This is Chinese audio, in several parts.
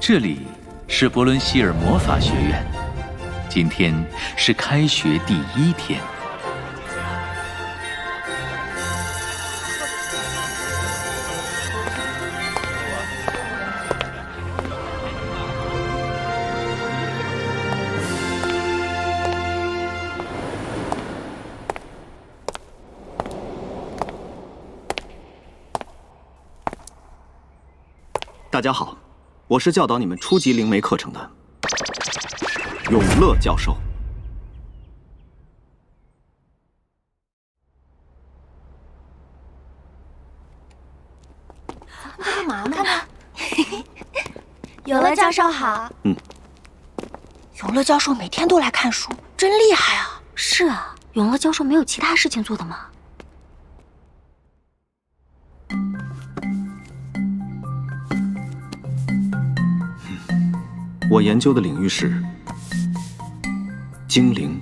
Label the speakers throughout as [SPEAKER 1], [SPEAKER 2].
[SPEAKER 1] 这里是伯伦希尔魔法学院，今天是开学第1天。
[SPEAKER 2] 大家好，我是教导你们初级灵媒课程的永乐教授。
[SPEAKER 3] 在干嘛呢？看看，永乐教授好。
[SPEAKER 4] 永乐教授每天都来看书，真厉害啊！
[SPEAKER 3] 是啊，永乐教授没有其他事情做的吗？
[SPEAKER 2] 我研究的领域是精灵。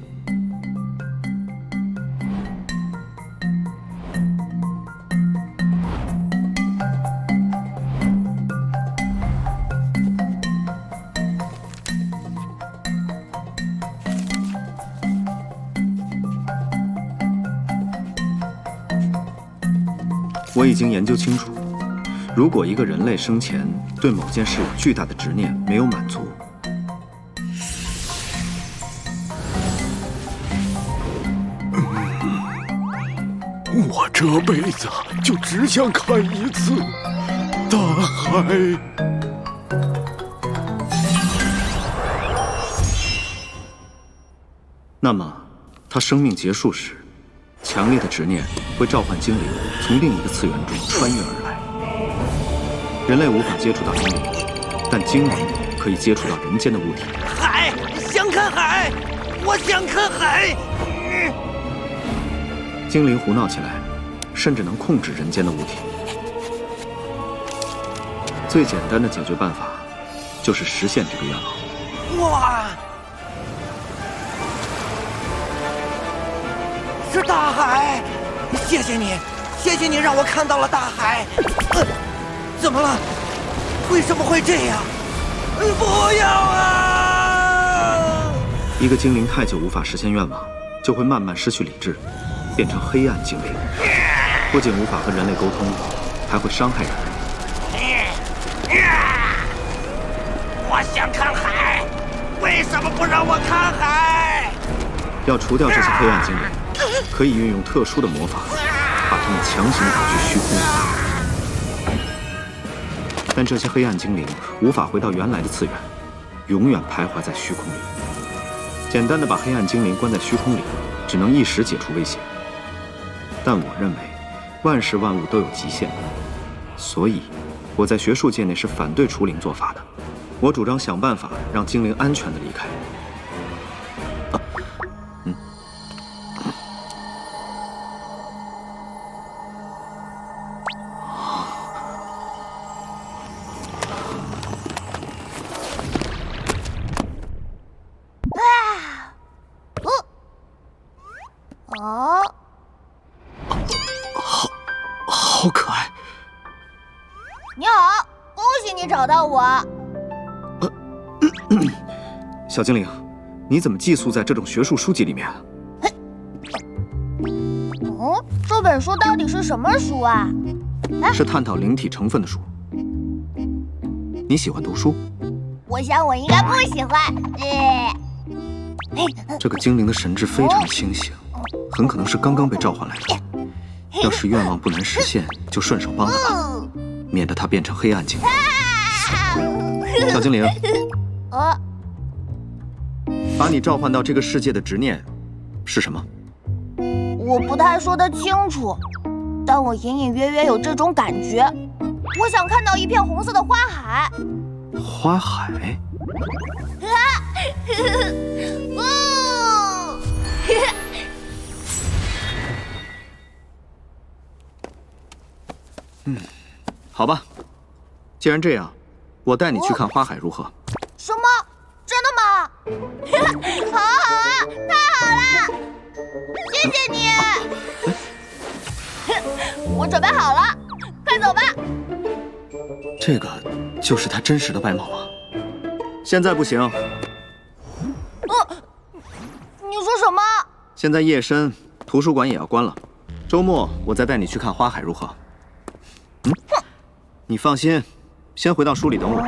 [SPEAKER 2] 我已经研究清楚，如果一个人类生前对某件事有巨大的执念没有满足，
[SPEAKER 5] 我这辈子就只想看一次大海。
[SPEAKER 2] 那么他生命结束时，强烈的执念会召唤精灵从另一个次元中穿越而来。人类无法接触到精灵，但精灵可以接触到人间的物体。
[SPEAKER 6] 海，想看海，我想看海。
[SPEAKER 2] 精灵胡闹起来，甚至能控制人间的物体。最简单的解决办法，就是实现这个愿望。
[SPEAKER 6] 哇！是大海，谢谢你，谢谢你让我看到了大海。怎么了？为什么会这样？不要啊！
[SPEAKER 2] 一个精灵太久无法实现愿望，就会慢慢失去理智，变成黑暗精灵。不仅无法和人类沟通，还会伤害人类。
[SPEAKER 6] 我想看海，为什么不让我看海？
[SPEAKER 2] 要除掉这些黑暗精灵，可以运用特殊的魔法，把他们强行打去虚空里。但这些黑暗精灵无法回到原来的次元，永远徘徊在虚空里。简单的把黑暗精灵关在虚空里，只能一时解除威胁。但我认为，万事万物都有极限，所以我在学术界内是反对除灵做法的。我主张想办法让精灵安全的离开。
[SPEAKER 5] 好可爱！
[SPEAKER 4] 你好，恭喜你找到我。
[SPEAKER 2] 小精灵，你怎么寄宿在这种学术书籍里面？
[SPEAKER 4] 这本书到底是什么书啊？
[SPEAKER 2] 是探讨灵体成分的书。你喜欢读书？
[SPEAKER 4] 我想我应该不喜欢。
[SPEAKER 2] 这个精灵的神智非常清醒，很可能是刚刚被召唤来的。要是愿望不能实现，就顺手帮了他，免得他变成黑暗精灵。小精灵，把你召唤到这个世界的执念是什么？
[SPEAKER 4] 我不太说得清楚，但我隐隐约约有这种感觉。我想看到一片红色的花海。
[SPEAKER 2] 花海？好吧，既然这样，我带你去看花海如何？
[SPEAKER 4] 什么？真的吗？好啊，太好了！谢谢你。我准备好了，快走吧。
[SPEAKER 2] 这个就是他真实的外貌吗？现在不行。
[SPEAKER 4] 你说什么？
[SPEAKER 2] 现在夜深，图书馆也要关了。周末我再带你去看花海，如何？你放心，先回到书里等我。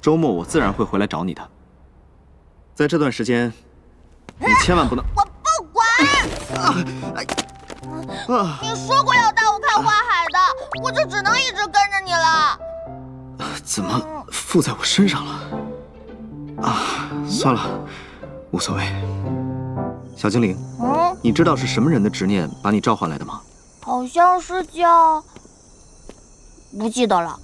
[SPEAKER 2] 周末我自然会回来找你的。在这段时间，你千万不能……
[SPEAKER 4] 我不管！你说过要带我看花海的，我就只能一直跟着你了。
[SPEAKER 2] 怎么附在我身上了？算了，无所谓。小精灵，你知道是什么人的执念把你召唤来的吗？
[SPEAKER 4] 好像是叫……不记得了。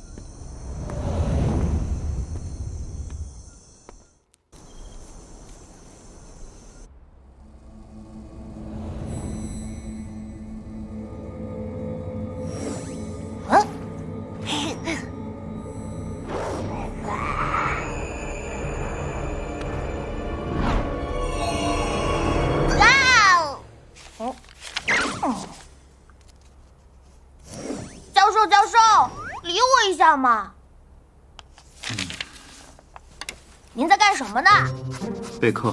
[SPEAKER 4] 教授，理我一下嘛！您在干什么呢？
[SPEAKER 2] 备课。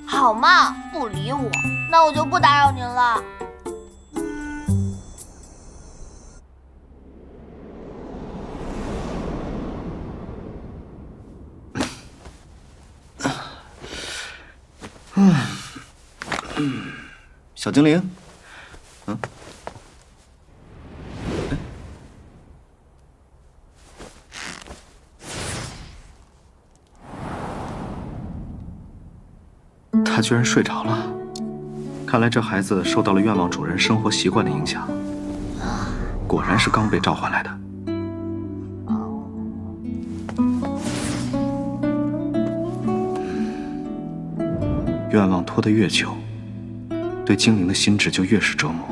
[SPEAKER 4] 好嘛，不理我，那我就不打扰您了。
[SPEAKER 2] 小精灵，他居然睡着了，看来这孩子受到了愿望主人生活习惯的影响，果然是刚被召唤来的。愿望拖得越久，对精灵的心智就越是折磨。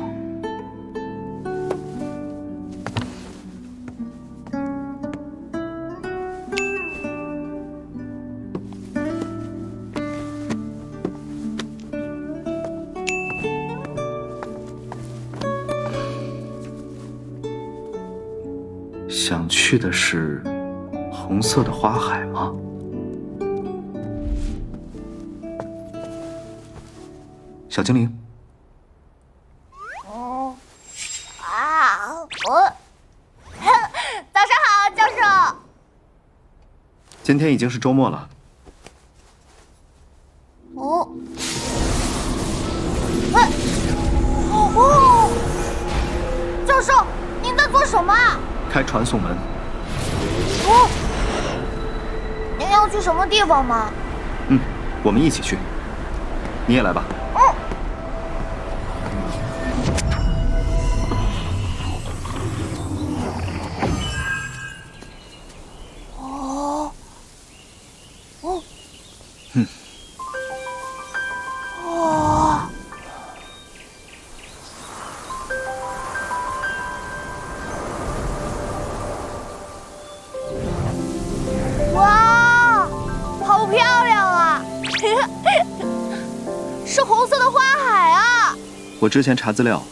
[SPEAKER 2] 想去的是红色的花海吗？小精灵，
[SPEAKER 4] 早上好，教授。
[SPEAKER 2] 今天已经是周末了。
[SPEAKER 4] 教授，您在做什么？
[SPEAKER 2] 开传送门。
[SPEAKER 4] 您要去什么地方吗？
[SPEAKER 2] 我们一起去。你也来吧。
[SPEAKER 4] 哇，好漂亮啊！是红色的花海啊！
[SPEAKER 2] 我之前查资料，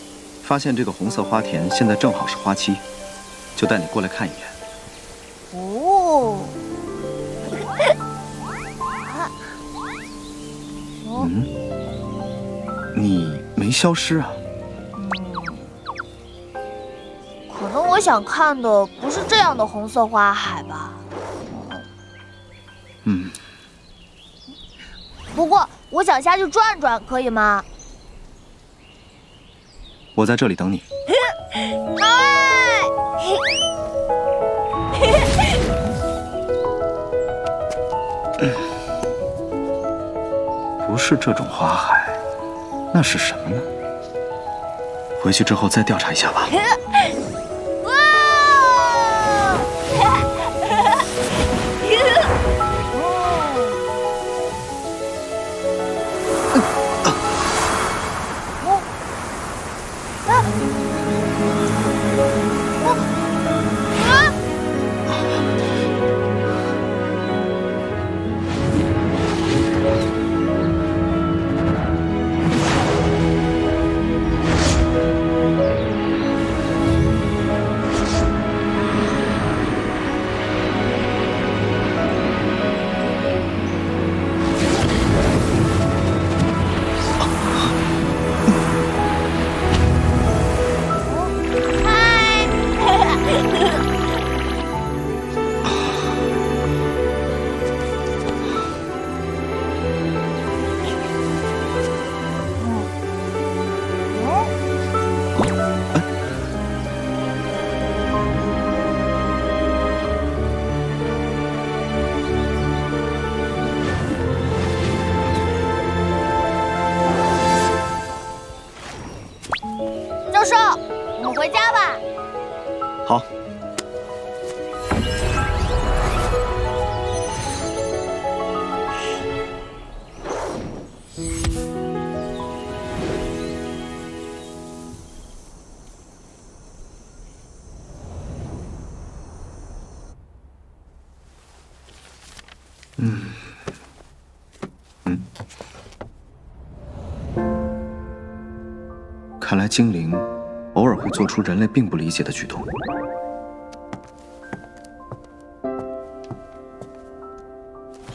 [SPEAKER 2] 发现这个红色花田现在正好是花期，就带你过来看一眼。你没消失啊？
[SPEAKER 4] 可能我想看的不是这样的红色花海吧。不过我想下去转转，可以吗？
[SPEAKER 2] 我在这里等你。
[SPEAKER 4] 好哎！
[SPEAKER 2] 不是这种花海，那是什么呢？回去之后再调查一下吧。看来精灵偶尔会做出人类并不理解的举动。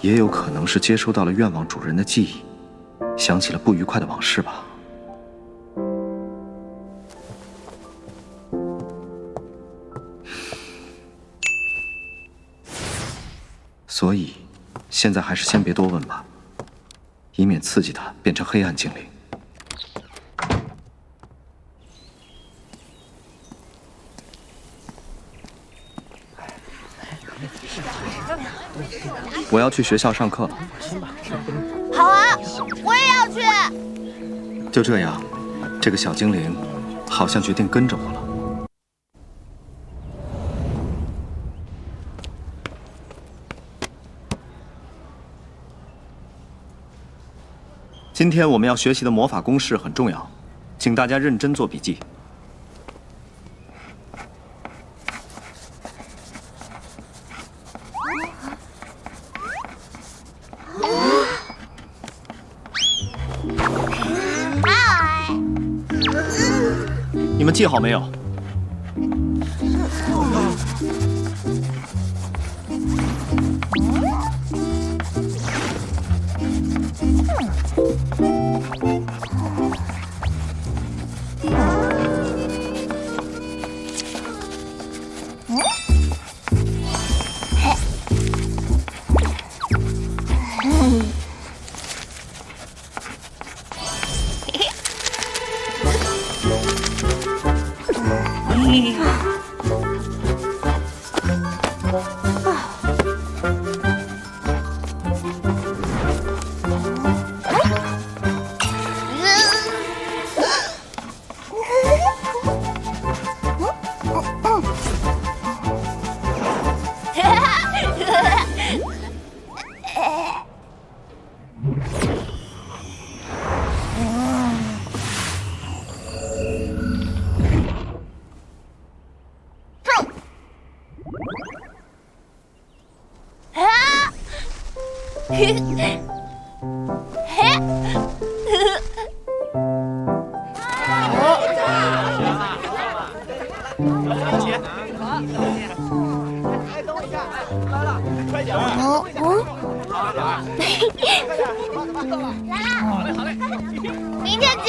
[SPEAKER 2] 也有可能是接收到了愿望主人的记忆，想起了不愉快的往事吧。所以，现在还是先别多问吧，以免刺激他变成黑暗精灵。我要去学校上课了。
[SPEAKER 4] 好啊，我也要去。
[SPEAKER 2] 就这样，这个小精灵好像决定跟着我了。今天我们要学习的魔法公式很重要，请大家认真做笔记。你们记好没有？
[SPEAKER 4] 明天见。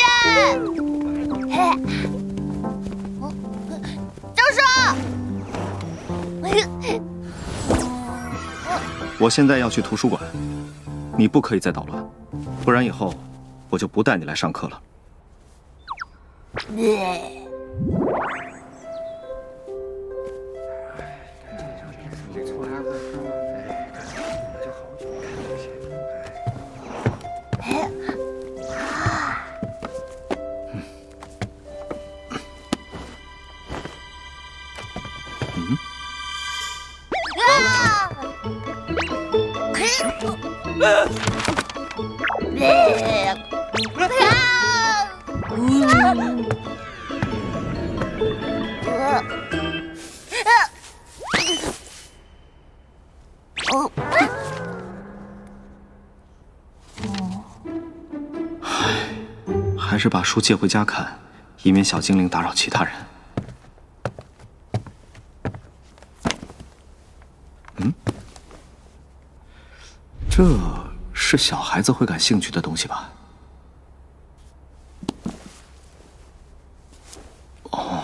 [SPEAKER 4] 教授，
[SPEAKER 2] 我现在要去图书馆，你不可以再捣乱，不然以后我就不带你来上课了。还是把书借回家看，以免小精灵打扰其他人。这是小孩子会感兴趣的东西吧？哦，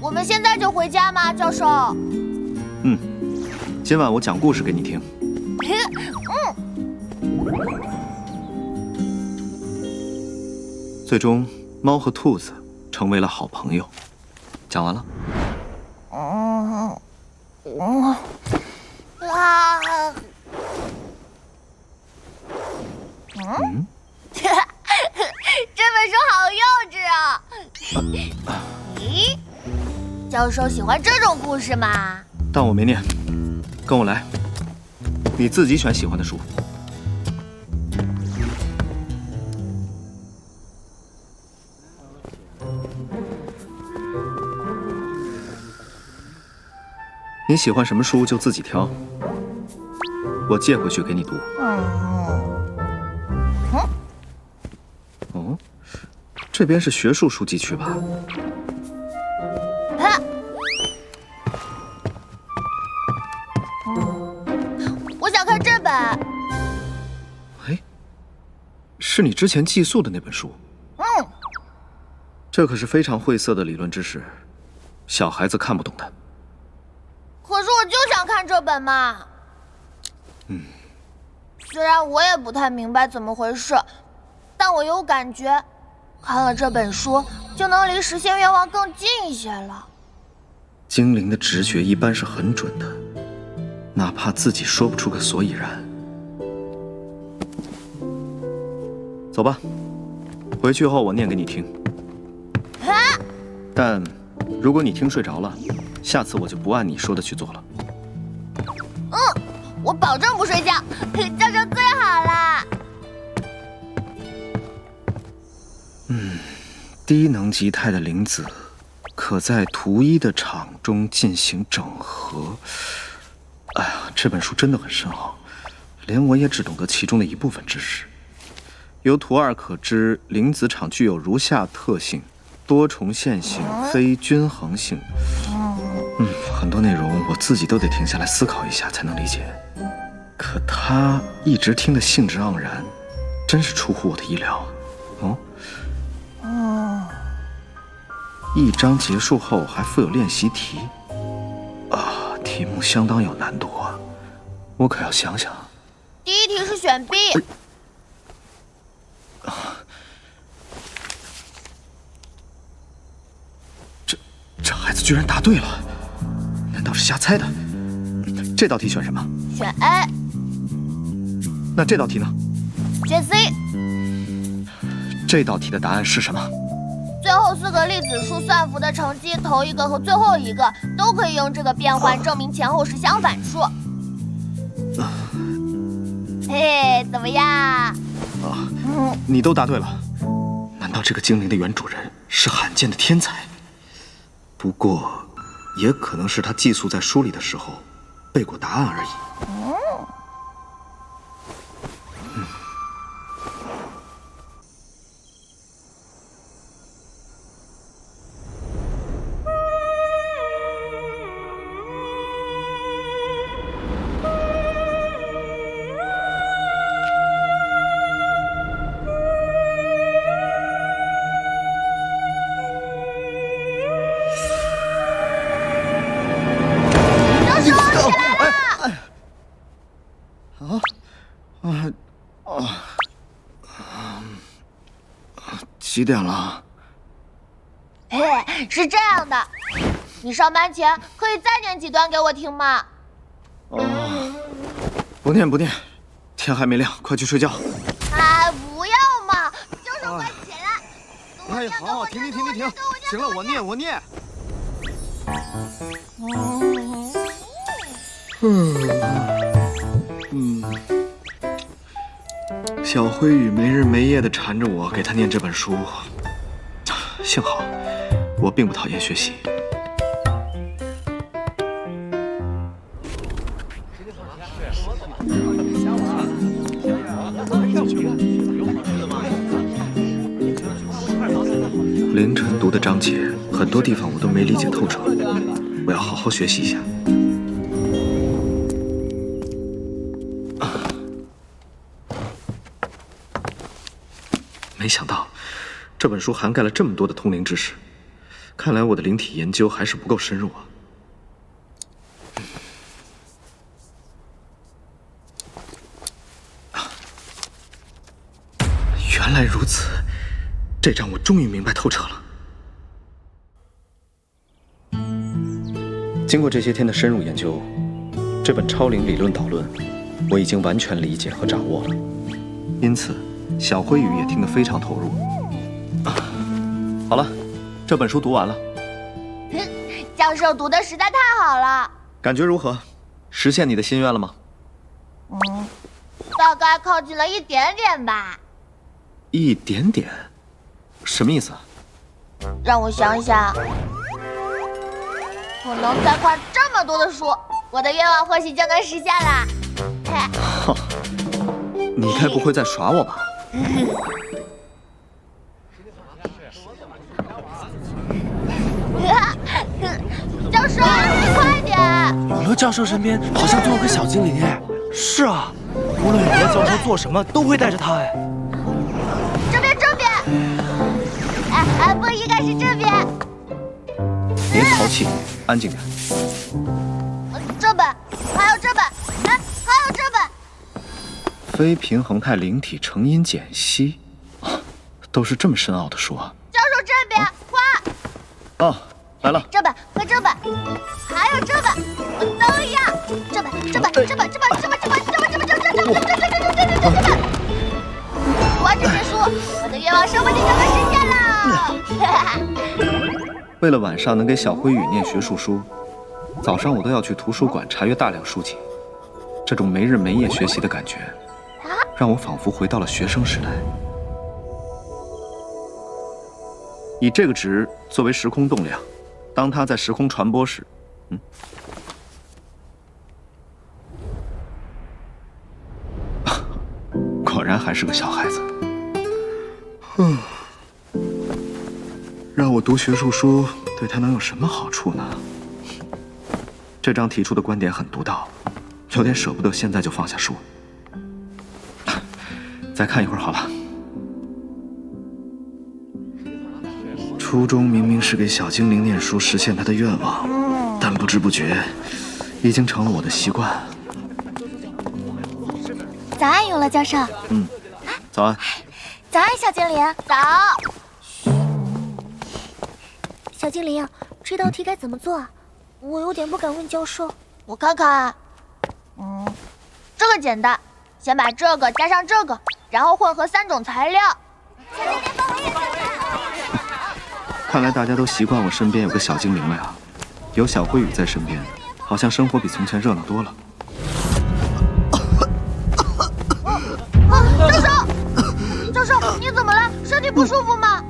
[SPEAKER 4] 我们现在就回家吗，教授？
[SPEAKER 2] 今晚我讲故事给你听。最终，猫和兔子成为了好朋友。讲完了。
[SPEAKER 4] 这本书好幼稚啊！咦，教授喜欢这种故事吗？
[SPEAKER 2] 但我没念，跟我来，你自己选喜欢的书。你喜欢什么书就自己挑，我借回去给你读。哦，这边是学术书籍区吧？
[SPEAKER 4] 我想看这本。
[SPEAKER 2] 哎，是你之前寄宿的那本书。这可是非常晦涩的理论知识，小孩子看不懂的。
[SPEAKER 4] 可是我就想看这本嘛。虽然我也不太明白怎么回事，但我有感觉，看了这本书就能离实现愿望更近一些了。
[SPEAKER 2] 精灵的直觉一般是很准的，哪怕自己说不出个所以然。走吧，回去后我念给你听。但如果你听睡着了，下次我就不按你说的去做了。
[SPEAKER 4] 我保证不睡觉，教授最好了。
[SPEAKER 2] 低能级态的灵子可在图一的场中进行整合。哎呀，这本书真的很深奥，连我也只懂得其中的一部分知识。由图二可知，灵子场具有如下特性：多重线性、非均衡性。很多内容我自己都得停下来思考一下才能理解。可他一直听得兴致盎然，真是出乎我的意料。一章结束后还附有练习题，题目相当有难度啊，我可要想想。
[SPEAKER 4] 第一题是选 B。
[SPEAKER 2] 这孩子居然答对了，难道是瞎猜的？这道题选什么？
[SPEAKER 4] 选 A。
[SPEAKER 2] 那这道题呢？
[SPEAKER 4] 选 C。
[SPEAKER 2] 这道题的答案是什么？
[SPEAKER 4] 最后4个粒子数算符的乘积，头一个和最后一个都可以用这个变换证明前后是相反数。嘿，怎么样？
[SPEAKER 2] 你都答对了。难道这个精灵的原主人是罕见的天才？不过，也可能是他寄宿在书里的时候背过答案而已。几点了？
[SPEAKER 4] 嘿，是这样的，你上班前可以再念几段给我听吗？
[SPEAKER 2] 不念，天还没亮，快去睡觉。
[SPEAKER 4] 不要嘛，就是快起来！
[SPEAKER 2] 好，停！行了，我念。小灰羽没日没夜地缠着我，给他念这本书。幸好，我并不讨厌学习。凌晨读的章节，很多地方我都没理解透彻，我要好好学习一下。没想到，这本书涵盖了这么多的通灵知识，看来我的灵体研究还是不够深入啊。原来如此，这章我终于明白透彻了。经过这些天的深入研究，这本超灵理论导论，我已经完全理解和掌握了。因此，小灰羽也听得非常投入。好了，这本书读完了。
[SPEAKER 4] 教授读的实在太好了。
[SPEAKER 2] 感觉如何？实现你的心愿了吗？
[SPEAKER 4] 大概靠近了一点点吧。
[SPEAKER 2] 一点点？什么意思？
[SPEAKER 4] 让我想想。我能再画这么多的书，我的愿望或许就能实现了。
[SPEAKER 2] 哼，你该不会在耍我吧？
[SPEAKER 4] 教授，快点！
[SPEAKER 6] 永乐教授身边好像总有个小精灵哎。是啊，无论永乐教授做什么，都会带着他哎。
[SPEAKER 4] 这边。不应该是这边。
[SPEAKER 2] 别淘气，安静点。
[SPEAKER 4] 这本，还有这本，还有这本。
[SPEAKER 2] 非平衡态灵体成因解析，都是这么深奥的书啊。
[SPEAKER 4] 教授这边画。
[SPEAKER 2] 哦，来了。
[SPEAKER 4] 这本和这本，还有这本，都一样。这本。画这些书，我的愿望说不定就能实现了。
[SPEAKER 2] 为了晚上能给小灰羽念学术书，早上我都要去图书馆查阅大量书籍。这种没日没夜学习的感觉，让我仿佛回到了学生时代。以这个值作为时空动量，当它在时空传播时，果然还是个小孩子。让我读学术书，对他能有什么好处呢？这章提出的观点很独到，有点舍不得现在就放下书。再看一会儿好了。初衷明明是给小精灵念书，实现他的愿望，但不知不觉，已经成了我的习惯。
[SPEAKER 3] 早安，永乐教授。
[SPEAKER 2] 早安。
[SPEAKER 3] 早安，小精灵。
[SPEAKER 4] 早。
[SPEAKER 3] 小精灵，这道题该怎么做啊？我有点不敢问教授。
[SPEAKER 4] 我看看。这个简单，先把这个加上这个，然后混合3种材料。
[SPEAKER 3] 小精灵，帮我也看看。
[SPEAKER 2] 看来大家都习惯我身边有个小精灵了呀。有小灰羽在身边，好像生活比从前热闹多了。
[SPEAKER 4] 教授，你怎么了？身体不舒服吗？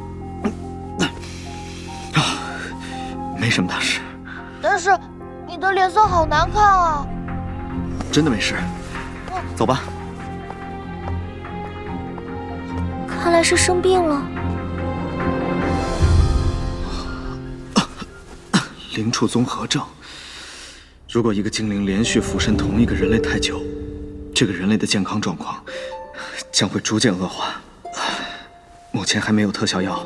[SPEAKER 2] 没什么大事。
[SPEAKER 4] 但是你的脸色好难看啊。
[SPEAKER 2] 真的没事。走吧。
[SPEAKER 3] 看来是生病了。
[SPEAKER 2] 灵畜综合症。如果一个精灵连续附身同一个人类太久，这个人类的健康状况将会逐渐恶化。目前还没有特效药，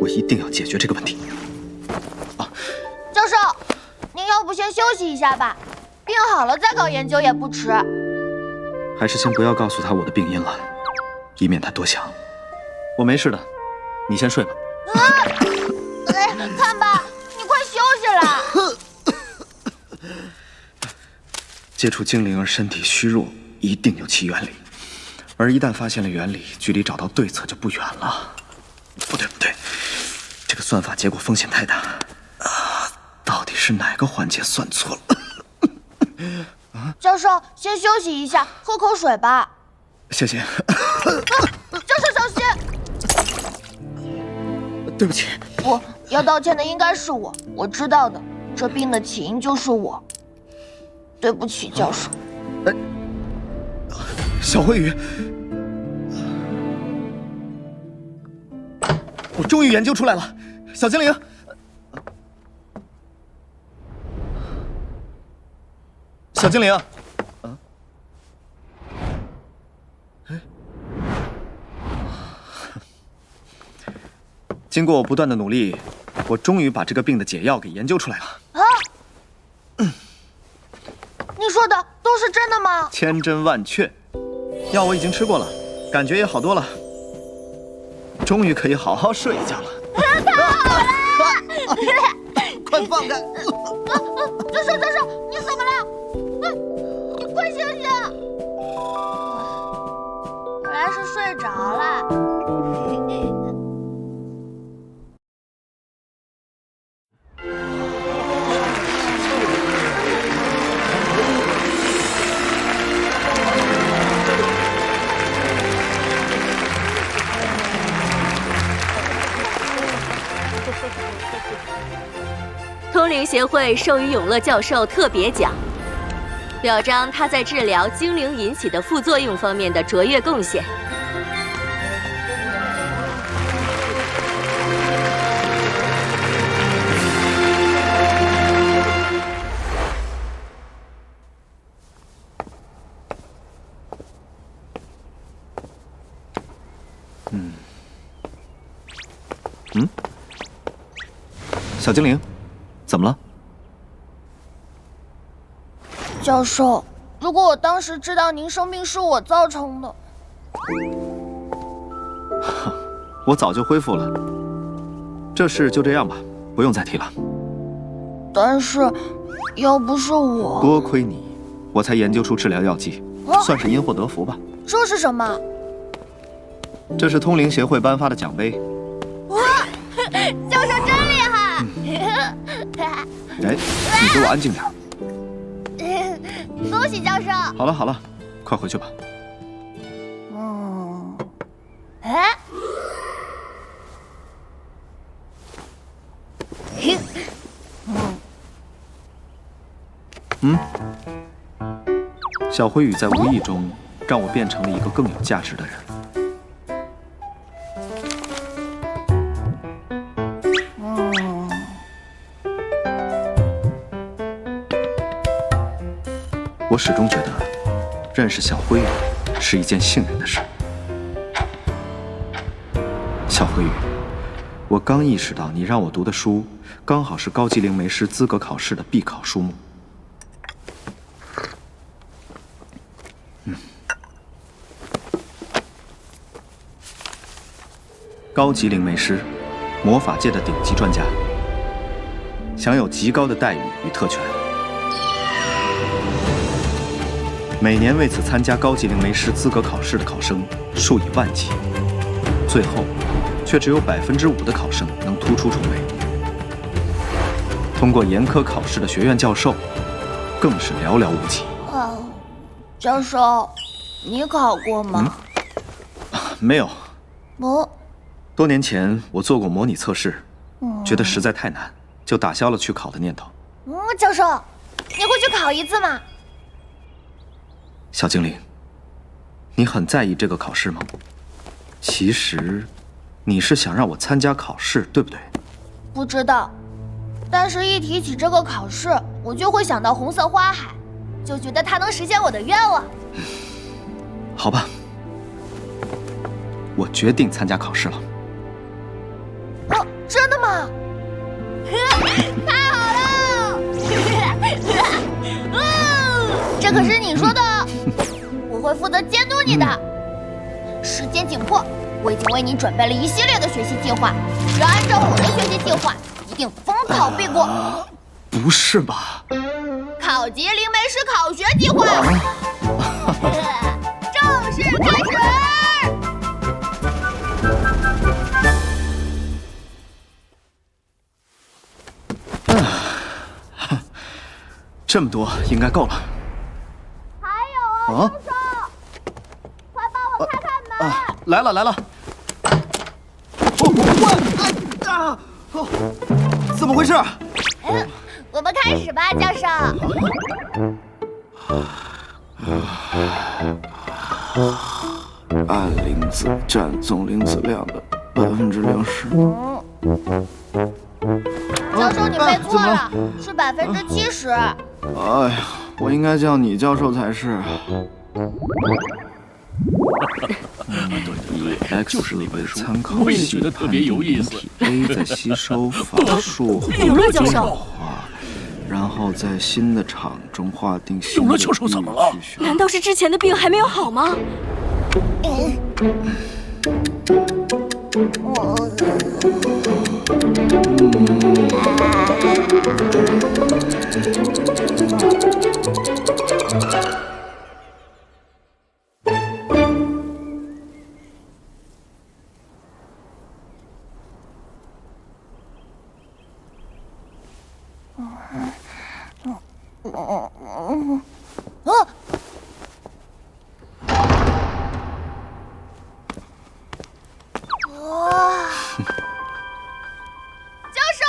[SPEAKER 2] 我一定要解决这个问题。
[SPEAKER 4] 教授，您要不先休息一下吧，病好了再搞研究也不迟。
[SPEAKER 2] 还是先不要告诉他我的病因了，以免他多想。我没事的，你先睡吧。
[SPEAKER 4] 看吧，你快休息了。
[SPEAKER 2] 接触精灵而身体虚弱，一定有其原理。而一旦发现了原理，距离找到对策就不远了。不对，这个算法结果风险太大。到底是哪个环节算错了？
[SPEAKER 4] 教授，先休息一下，喝口水吧。
[SPEAKER 2] 谢谢。
[SPEAKER 4] 教授小心。
[SPEAKER 2] 对不起。
[SPEAKER 4] 我要道歉的应该是我，我知道的，这病的起因就是我。对不起，教授。
[SPEAKER 2] 小灰羽，我终于研究出来了，小精灵。小精灵，经过我不断的努力，我终于把这个病的解药给研究出来了。
[SPEAKER 4] 你说的都是真的吗？
[SPEAKER 2] 千真万确，药我已经吃过了，感觉也好多了，终于可以好好睡一觉了。
[SPEAKER 4] 太好了！
[SPEAKER 2] 快放开！
[SPEAKER 4] 教授，你怎么了？你快醒醒！原来是睡着了。
[SPEAKER 7] 协会授予永乐教授特别奖，表彰他在治疗精灵引起的副作用方面的卓越贡献。
[SPEAKER 2] 小精灵，怎么了？
[SPEAKER 4] 教授，如果我当时知道您生病是我造成的，
[SPEAKER 2] 我早就恢复了。这事就这样吧，不用再提了。
[SPEAKER 4] 但是要不是我，
[SPEAKER 2] 多亏你，我才研究出治疗药剂，算是因祸得福吧。
[SPEAKER 4] 这是什么？
[SPEAKER 2] 这是通灵协会颁发的奖杯。
[SPEAKER 4] 哇，教授真厉害！
[SPEAKER 2] 哎，你给我安静点。
[SPEAKER 4] 恭喜教授！
[SPEAKER 2] 好了好了，快回去吧。
[SPEAKER 4] 哎，
[SPEAKER 2] 小灰羽在无意中让我变成了一个更有价值的人。我始终觉得认识小灰羽是一件幸运的事。小灰羽，我刚意识到你让我读的书刚好是高级灵媒师资格考试的必考书目。高级灵媒师，魔法界的顶级专家，享有极高的待遇与特权。每年为此参加高级灵媒师资格考试的考生数以万计，最后却只有5%的考生能突出重围。通过严苛考试的学院教授更是寥寥无几。
[SPEAKER 4] 教授，你考过吗？
[SPEAKER 2] 没有。
[SPEAKER 4] 多
[SPEAKER 2] 年前我做过模拟测试，觉得实在太难，就打消了去考的念头。
[SPEAKER 4] 教授，你会去考一次吗？
[SPEAKER 2] 小精灵，你很在意这个考试吗？其实，你是想让我参加考试，对不对？
[SPEAKER 4] 不知道，但是一提起这个考试，我就会想到红色花海，就觉得它能实现我的愿望。
[SPEAKER 2] 好吧，我决定参加考试了。
[SPEAKER 4] 真的吗？太好了！这可是你说的，我会负责监督你的。时间紧迫，我已经为你准备了一系列的学习计划，只要按照我的学习计划，一定逢考必过。
[SPEAKER 2] 不是吧？
[SPEAKER 4] 考级灵媒师考学计划，正式开始。
[SPEAKER 2] 这么多应该够了。
[SPEAKER 4] 还有啊，教授，快帮我开开门！
[SPEAKER 2] 来了来了。怎么回事？
[SPEAKER 4] 我们开始吧，教授。
[SPEAKER 5] 暗灵子占总灵子量的60%。
[SPEAKER 4] 教授，你背错了，是70%。
[SPEAKER 5] 哎呀，我应该叫你教授才是。
[SPEAKER 1] 就是那本书，
[SPEAKER 5] 参考
[SPEAKER 1] 我也觉得特别有意思。
[SPEAKER 5] A 在吸收法术和
[SPEAKER 7] 永乐教授，
[SPEAKER 5] 然后在新的场中划定新的。
[SPEAKER 1] 永乐教授怎么了？
[SPEAKER 7] 难道是之前的病还没有好吗？
[SPEAKER 4] 教授，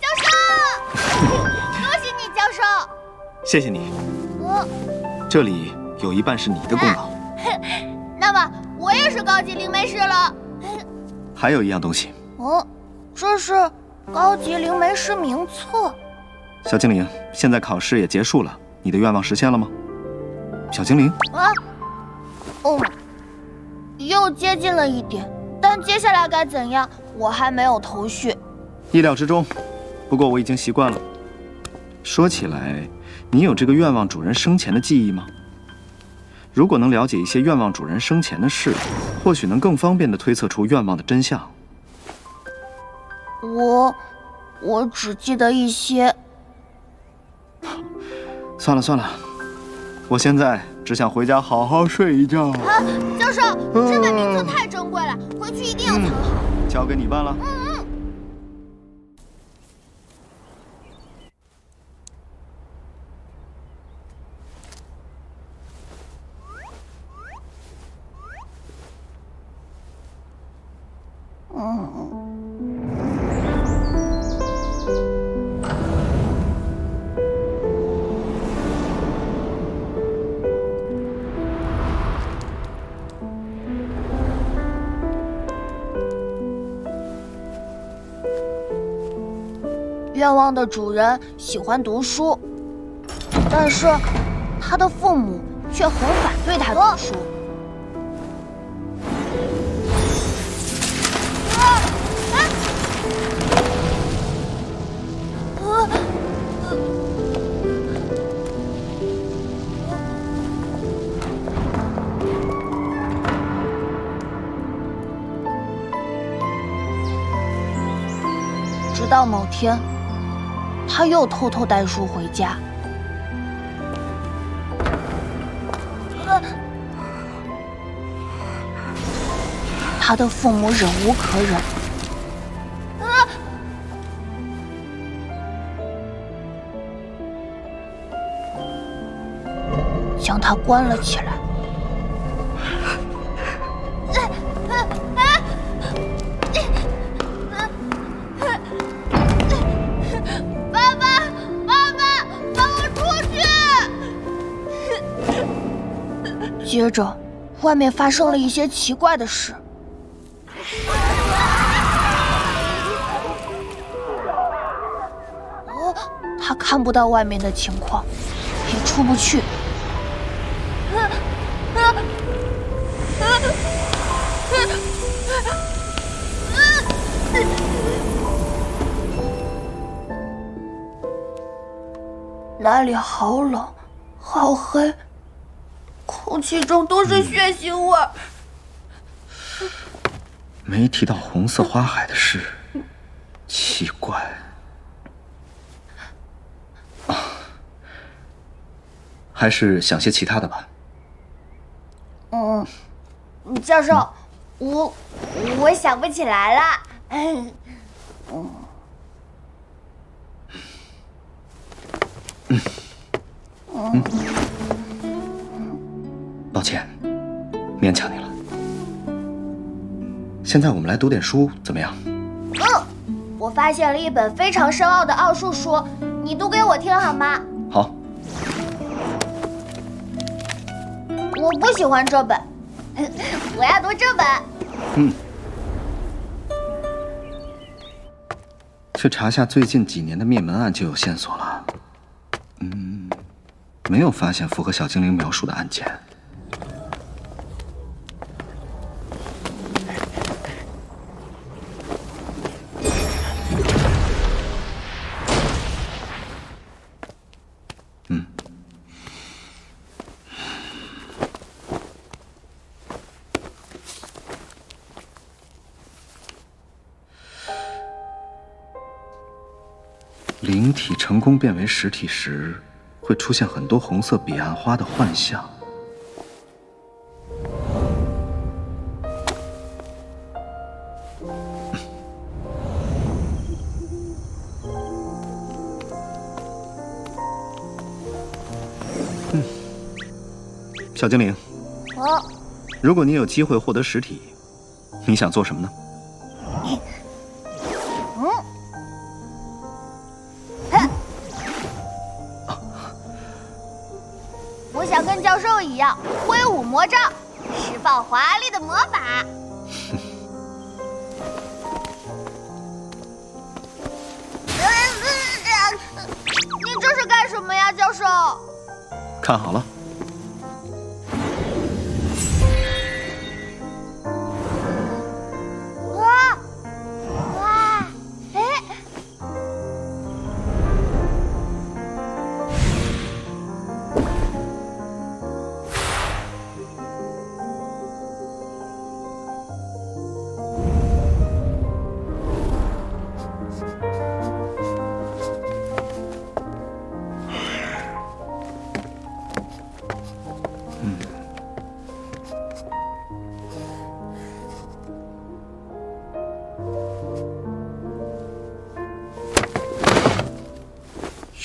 [SPEAKER 4] 教授。
[SPEAKER 2] 谢谢你。这里有一半是你的功劳。
[SPEAKER 4] 那么我也是高级灵媒师了。
[SPEAKER 2] 还有一样东西。
[SPEAKER 4] 哦，这是高级灵媒师名册。
[SPEAKER 2] 小精灵，现在考试也结束了，你的愿望实现了吗？小精灵。
[SPEAKER 4] 啊，又接近了一点，但接下来该怎样，我还没有头绪。
[SPEAKER 2] 意料之中，不过我已经习惯了。说起来，你有这个愿望主人生前的记忆吗？如果能了解一些愿望主人生前的事，或许能更方便地推测出愿望的真相。
[SPEAKER 4] 我只记得一些。
[SPEAKER 2] 算了算了，我现在只想回家好好睡一觉。
[SPEAKER 4] 啊，教授，这本名册太珍贵了，回去一定要藏好。
[SPEAKER 2] 交给你办了。
[SPEAKER 4] 愿望的主人喜欢读书，但是他的父母却很反对他读书。直到某天，他又偷偷带书回家。他的父母忍无可忍，将他关了起来。接着，外面发生了一些奇怪的事。他看不到外面的情况，也出不去。那里好冷，好黑。空气中都是血腥味儿。
[SPEAKER 2] 没提到红色花海的事，奇怪。还是想些其他的吧。
[SPEAKER 4] 教授，我想不起来了。
[SPEAKER 2] 抱歉，勉强你了。现在我们来读点书，怎么样？
[SPEAKER 4] 我发现了一本非常深奥的奥数书，你读给我听好吗？
[SPEAKER 2] 好。
[SPEAKER 4] 我不喜欢这本，我要读这本。
[SPEAKER 2] 去查下最近几年的灭门案就有线索了。没有发现符合小精灵描述的案件。灵体成功变为实体时，会出现很多红色彼岸花的幻象。小精灵，如果你有机会获得实体，你想做什么呢？
[SPEAKER 4] 我想跟教授一样挥舞魔杖，释放华丽的魔法。你这是干什么呀，教授？
[SPEAKER 2] 看好了。
[SPEAKER 4] 哇，哎！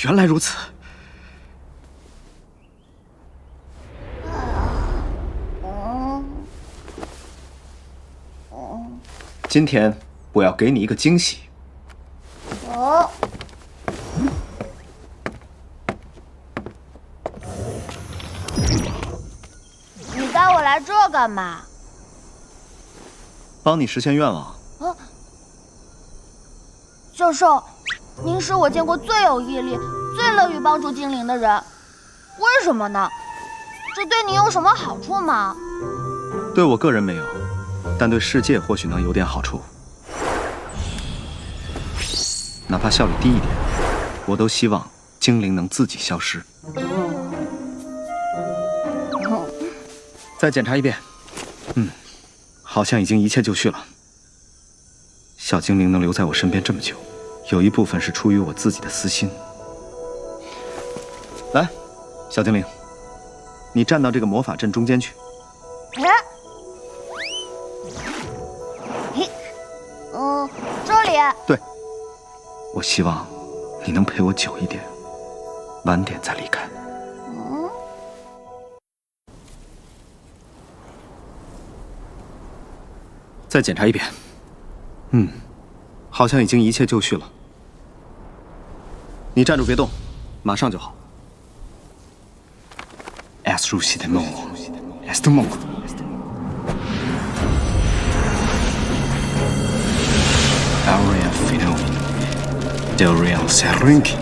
[SPEAKER 2] 原来如此。今天我要给你一个惊喜。
[SPEAKER 4] 哦，你带我来这干嘛？
[SPEAKER 2] 帮你实现愿望。
[SPEAKER 4] 啊，教授，您是我见过最有毅力、最乐于帮助精灵的人，为什么呢？这对您有什么好处吗？
[SPEAKER 2] 对我个人没有，但对世界或许能有点好处。哪怕效率低一点，我都希望精灵能自己消失。再检查一遍。好像已经一切就绪了。小精灵能留在我身边这么久，有一部分是出于我自己的私心。来，小精灵，你站到这个魔法阵中间去。
[SPEAKER 4] 这里。
[SPEAKER 2] 对，我希望你能陪我久一点，晚点再离开。再检查一遍。好像已经一切就绪了。你站住别动，马上就好。Est russi de mort, est mort. Aurea finoi, del real serrinki.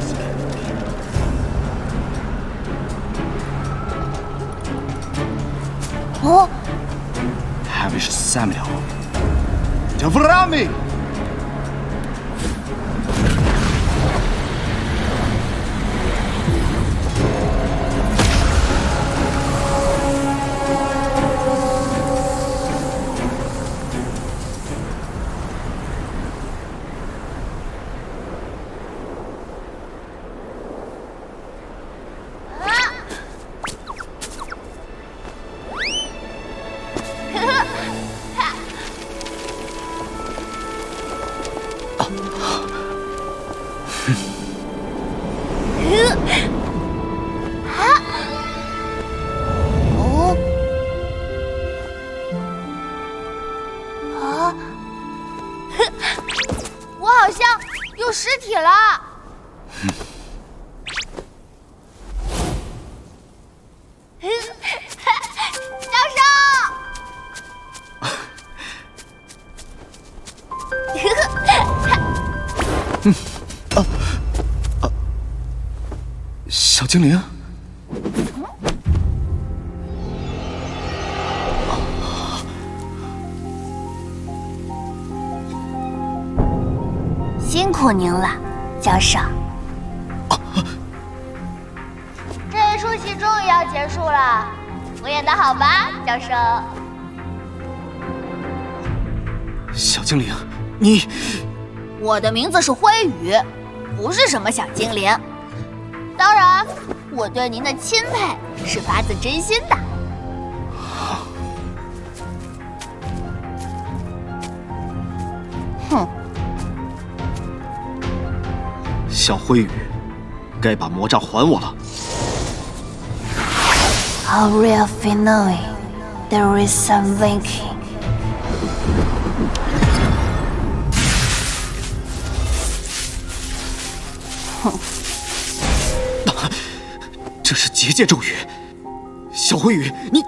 [SPEAKER 2] Havish Samuel. Javrami!
[SPEAKER 4] 我好像有实体了。教授。
[SPEAKER 2] 小精灵。
[SPEAKER 4] 辛苦您了，教授。这一出戏终于要结束了，我演得好吧，教授？
[SPEAKER 2] 小精灵，你……
[SPEAKER 4] 我的名字是灰羽，不是什么小精灵。当然，我对您的钦佩是发自真心的。哼。
[SPEAKER 2] 小灰羽，该把魔杖还我了。
[SPEAKER 4] Aurea finoi, there is some winking.
[SPEAKER 2] 这是结界咒语，小灰羽，你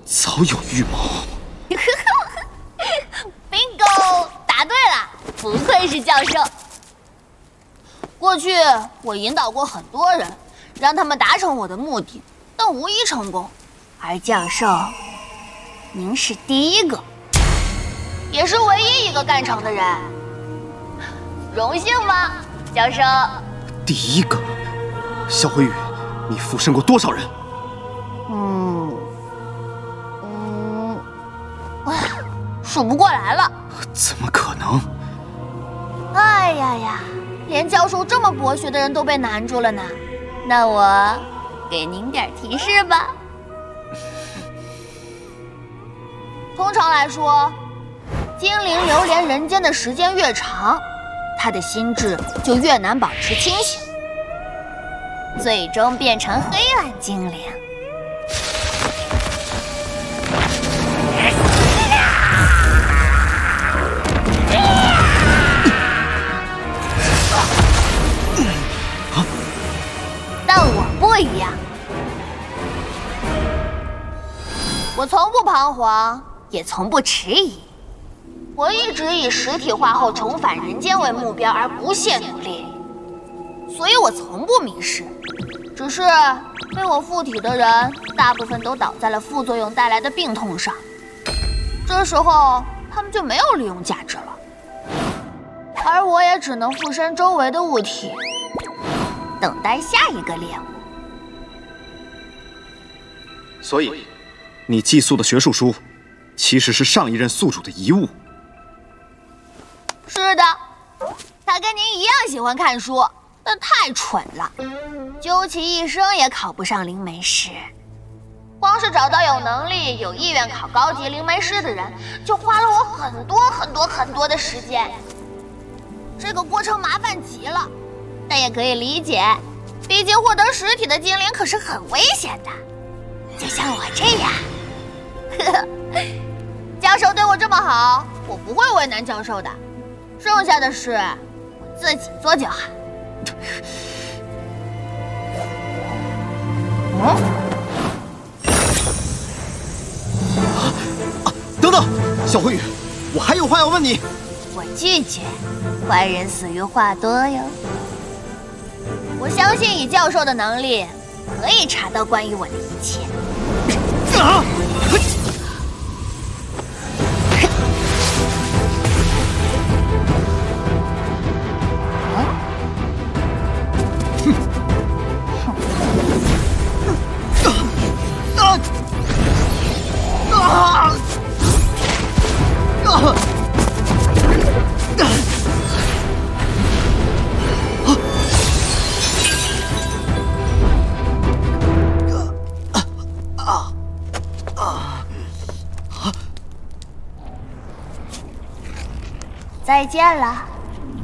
[SPEAKER 2] 早有预谋。
[SPEAKER 4] bingo， 答对了，不愧是教授。过去我引导过很多人，让他们达成我的目的，但无一成功。而教授，您是第一个，也是唯一一个干成的人。荣幸吗，教授？
[SPEAKER 2] 第一个，小灰羽，你附身过多少人？
[SPEAKER 4] 数不过来了。
[SPEAKER 2] 怎么可能？
[SPEAKER 4] 哎呀，连教授这么博学的人都被难住了呢。那我给您点提示吧。通常来说，精灵流连人间的时间越长，他的心智就越难保持清醒，最终变成黑暗精灵。但我不一样，我从不彷徨，也从不迟疑。我一直以实体化后重返人间为目标而不懈努力，所以我从不迷失。只是被我附体的人，大部分都倒在了副作用带来的病痛上。这时候，他们就没有利用价值了，而我也只能附身周围的物体，等待下一个猎物。
[SPEAKER 2] 所以，你寄宿的学术书，其实是上一任宿主的遗物。
[SPEAKER 4] 是的，他跟您一样喜欢看书，但太蠢了，究其一生也考不上灵媒师。光是找到有能力、有意愿考高级灵媒师的人，就花了我很多的时间。这个过程麻烦极了，但也可以理解，毕竟获得实体的精灵可是很危险的，就像我这样。教授对我这么好，我不会为难教授的。剩下的事我自己做就好。
[SPEAKER 2] 等等，小灰羽，我还有话要问你。
[SPEAKER 4] 我拒绝，坏人死于话多哟。我相信以教授的能力，可以查到关于我的一切。再见了，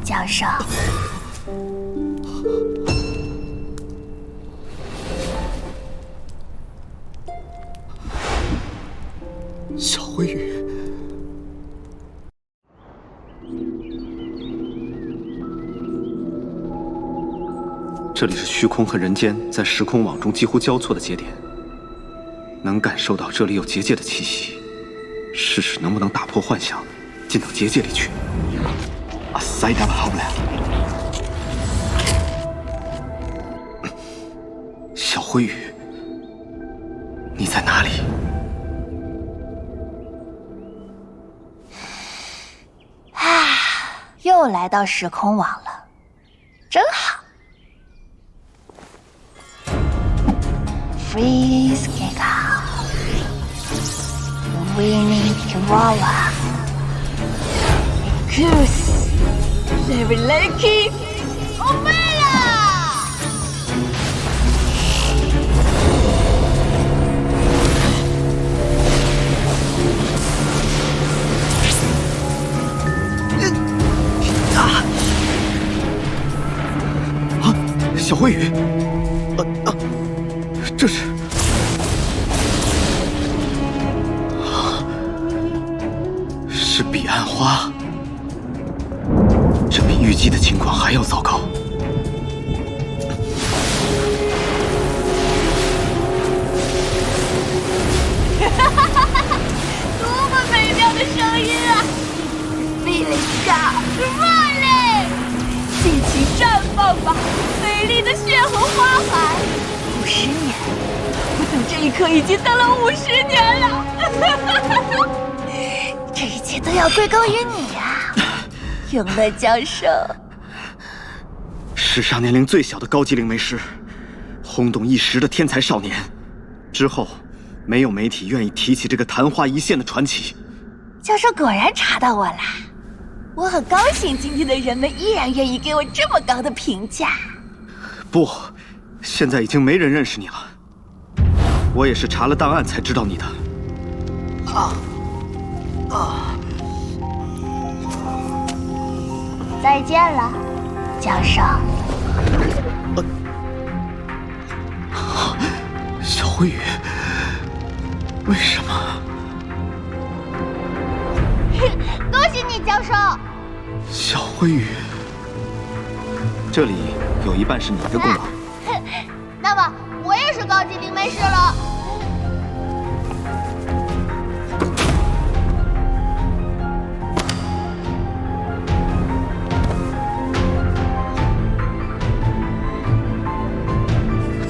[SPEAKER 4] 教授。
[SPEAKER 2] 小灰羽，这里是虚空和人间在时空网中几乎交错的节点，能感受到这里有结界的气息。试试能不能打破幻象，进到结界里去。啊，塞达好不了。小灰羽，你在哪里？
[SPEAKER 4] 又来到时空网了，真好。Freeze kick out. Winning Kiwala. Goose. Very lucky. Omega!
[SPEAKER 2] 小灰羽，这是是彼岸花，这比预计的情况还要糟糕。
[SPEAKER 4] 的声音啊！菲利卡，莫雷，尽情绽放吧，美丽的血红花海！50年，我等这一刻已经等了50年了。这一切都要归功于你啊，永乐教授。
[SPEAKER 2] 史上年龄最小的高级灵媒师，轰动一时的天才少年。之后，没有媒体愿意提起这个昙花一现的传奇。
[SPEAKER 4] 教授果然查到我了，我很高兴今天的人们依然愿意给我这么高的评价。
[SPEAKER 2] 不，现在已经没人认识你了。我也是查了档案才知道你的。
[SPEAKER 4] 再见了，教授。
[SPEAKER 2] 小灰羽，为什么？
[SPEAKER 4] 恭喜你，教授。
[SPEAKER 2] 小灰羽，这里有一半是你的功劳。
[SPEAKER 4] 那么我也是高级灵媒师了。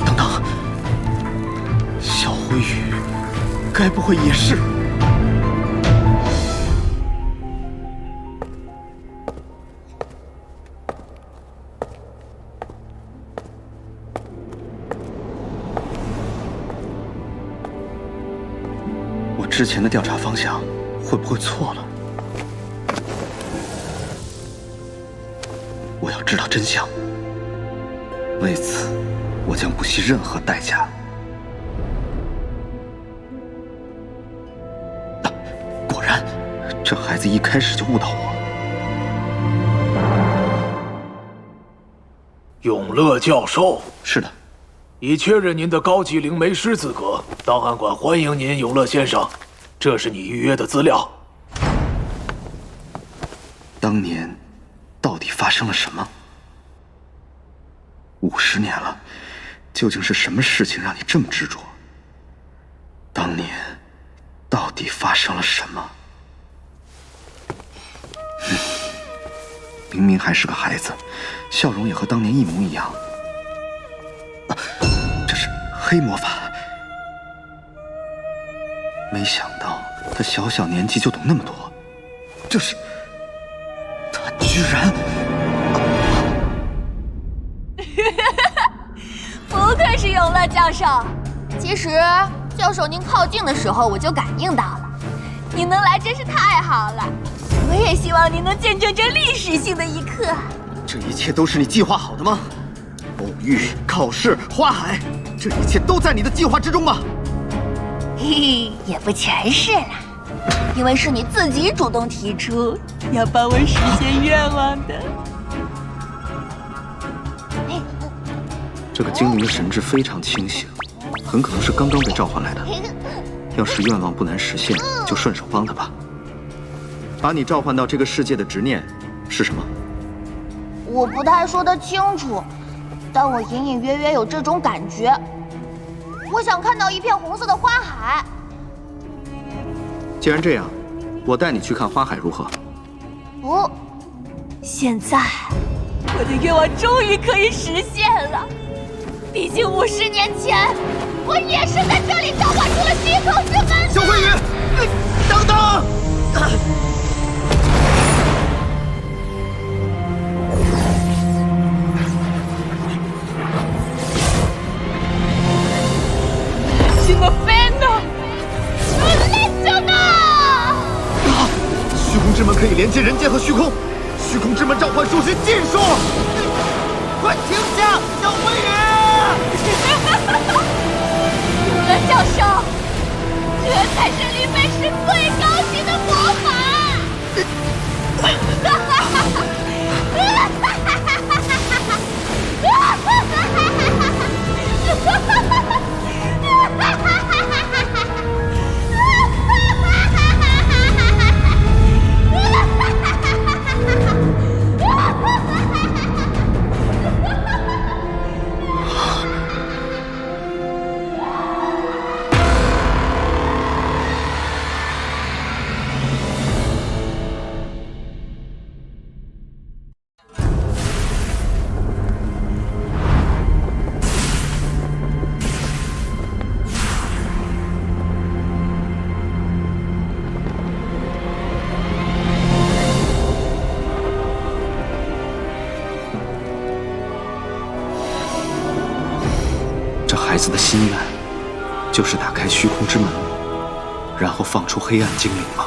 [SPEAKER 2] 等等，小灰羽，该不会也是？之前的调查方向会不会错了？我要知道真相，为此我将不惜任何代价。果然，这孩子一开始就误导我。
[SPEAKER 5] 永乐教授，
[SPEAKER 2] 是的，
[SPEAKER 5] 已确认您的高级灵媒师资格，档案馆欢迎您，永乐先生。这是你预约的资料。
[SPEAKER 2] 当年到底发生了什么？50年了，究竟是什么事情让你这么执着？当年到底发生了什么？明明还是个孩子，笑容也和当年一模一样。这是黑魔法。没想到他小小年纪就懂那么多，这是他居然……
[SPEAKER 4] 不愧是永乐教授。其实，教授您靠近的时候我就感应到了，您能来真是太好了。我也希望您能见证这历史性的一刻。
[SPEAKER 2] 这一切都是你计划好的吗？偶遇、考试、花海，这一切都在你的计划之中吗？
[SPEAKER 4] 嘿嘿，也不全是啦，因为是你自己主动提出要帮我实现愿望的。
[SPEAKER 2] 这个精灵的神智非常清醒，很可能是刚刚被召唤来的。要是愿望不难实现，就顺手帮他吧。把你召唤到这个世界的执念是什么？
[SPEAKER 4] 我不太说得清楚，但我隐隐约约有这种感觉。我想看到一片红色的花海。
[SPEAKER 2] 既然这样，我带你去看花海如何？
[SPEAKER 4] 不，现在我的愿望终于可以实现了。毕竟50年前，我也是在这里召唤出了虚空之门。
[SPEAKER 2] 小灰羽，等等！虚空之门可以连接人间和虚空，虚空之门召唤术是禁术。快停下，小灰羽！
[SPEAKER 4] 永乐教授，这才是灵媒师最高级的魔法。
[SPEAKER 2] 孩子的心愿，就是打开虚空之门，然后放出黑暗精灵吗？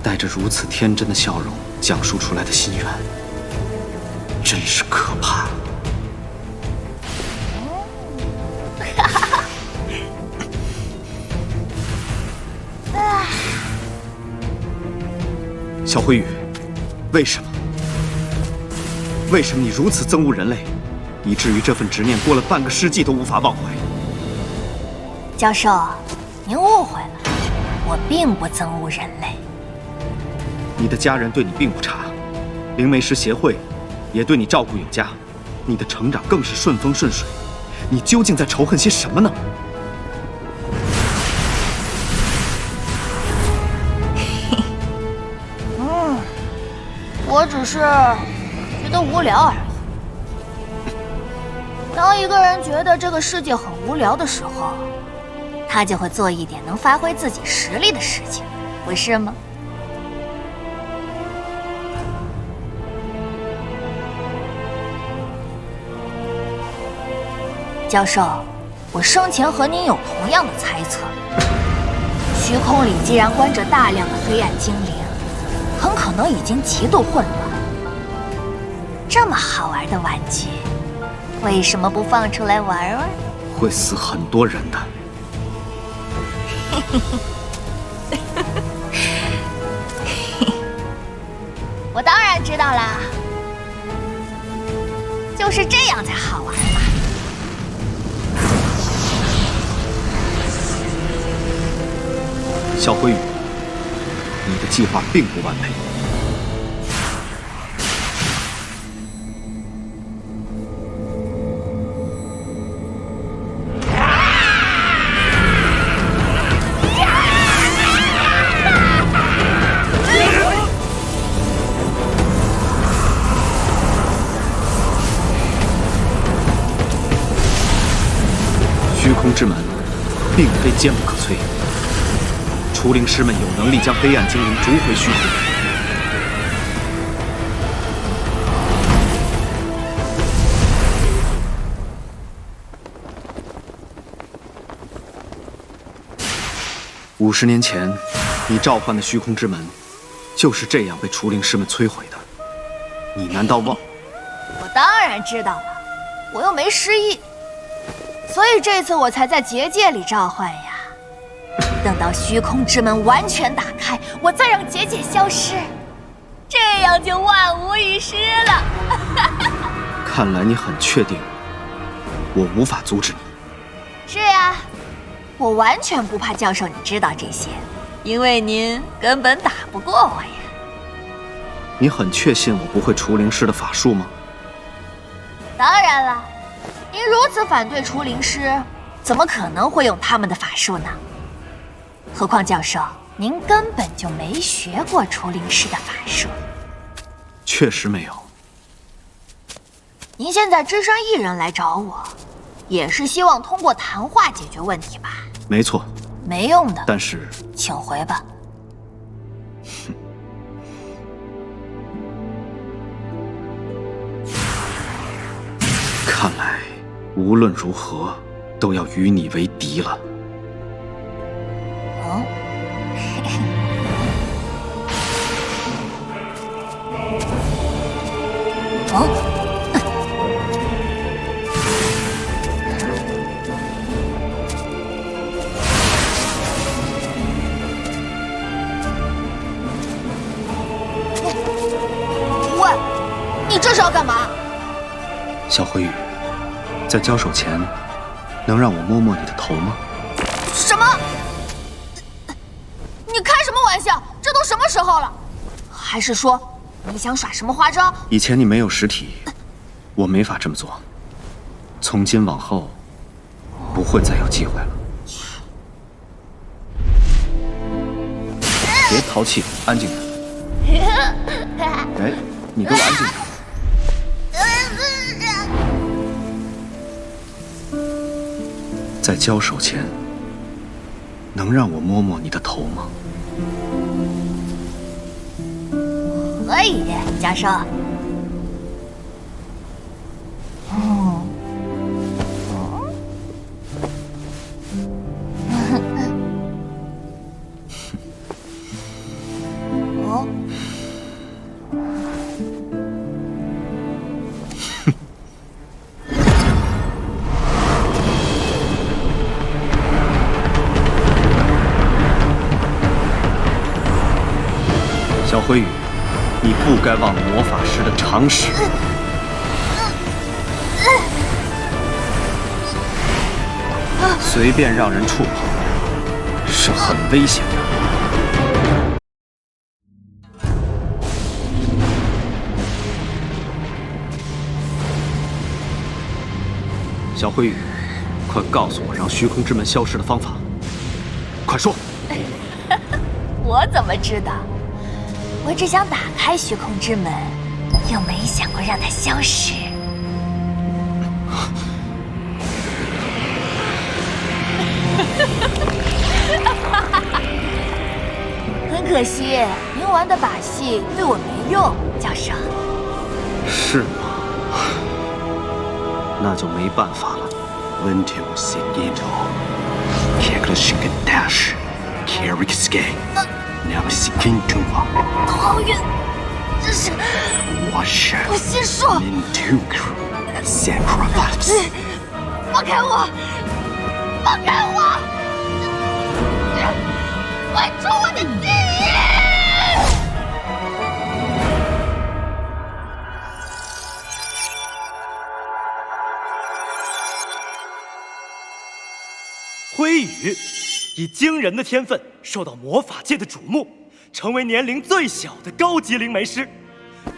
[SPEAKER 2] 带着如此天真的笑容讲述出来的心愿，真是可怕。小灰羽，为什么？为什么你如此憎恶人类，以至于这份执念过了半个世纪都无法忘怀？
[SPEAKER 4] 教授，您误会了，我并不憎恶人类。
[SPEAKER 2] 你的家人对你并不差，灵媒师协会也对你照顾有加，你的成长更是顺风顺水。你究竟在仇恨些什么呢？
[SPEAKER 4] 我只是觉得无聊而已。当一个人觉得这个世界很无聊的时候，他就会做一点能发挥自己实力的事情，不是吗？教授，我生前和您有同样的猜测。虚空里既然关着大量的黑暗精灵，很可能已经极度混乱。这么好玩的玩具，为什么不放出来玩玩？
[SPEAKER 2] 会死很多人的。
[SPEAKER 4] 我当然知道啦，就是这样才好玩嘛。
[SPEAKER 2] 小灰羽，你的计划并不完美。虚空之门并非坚不可摧。除灵师们有能力将黑暗精灵逐回虚空。50年前，你召唤的虚空之门，就是这样被除灵师们摧毁的。你难道忘？
[SPEAKER 4] 我当然知道了，我又没失忆，所以这次我才在结界里召唤呀。等到虚空之门完全打开，我再让结界消失，这样就万无一失了。
[SPEAKER 2] 看来你很确定，我无法阻止你。
[SPEAKER 4] 是呀，我完全不怕教授你知道这些，因为您根本打不过我呀。
[SPEAKER 2] 你很确信我不会除灵师的法术吗？
[SPEAKER 4] 当然了，您如此反对除灵师，怎么可能会用他们的法术呢？何况教授，您根本就没学过除灵师的法术。
[SPEAKER 2] 确实没有。
[SPEAKER 4] 您现在只身一人来找我，也是希望通过谈话解决问题吧？
[SPEAKER 2] 没错。
[SPEAKER 4] 没用的。
[SPEAKER 2] 但是，
[SPEAKER 4] 请回吧。
[SPEAKER 2] 看来无论如何都要与你为敌了。
[SPEAKER 4] 哦。哦。喂，你这是要干嘛？
[SPEAKER 2] 小灰羽，在交手前，能让我摸摸你的头吗？
[SPEAKER 4] 什么？你开什么玩笑？这都什么时候了？还是说你想耍什么花招？
[SPEAKER 2] 以前你没有实体，我没法这么做。从今往后，不会再有机会了。别淘气，安静点。哎，你给我安静点。在交手前，能让我摸摸你的头吗？
[SPEAKER 4] 可以，教授。哦。
[SPEAKER 2] 小灰羽，你不该忘了魔法师的常识。随便让人触碰是很危险的。小灰羽，快告诉我让虚空之门消失的方法！快说！
[SPEAKER 4] 我怎么知道？我只想打开虚空之门，又没想过让它消失。很可惜，您玩的把戏对我没用，教授。
[SPEAKER 2] 是吗？那就没办法了。
[SPEAKER 5] Lentil seguido, Keglishiken dash, Kerikske, Navasikintua.
[SPEAKER 4] 好远，这是
[SPEAKER 5] 我是
[SPEAKER 4] 我心术。
[SPEAKER 5] Nintukru Sacrifice.
[SPEAKER 4] 放开我！放开我！滚出我的记忆！
[SPEAKER 8] 灰羽以惊人的天分受到魔法界的瞩目，成为年龄最小的高级灵媒师。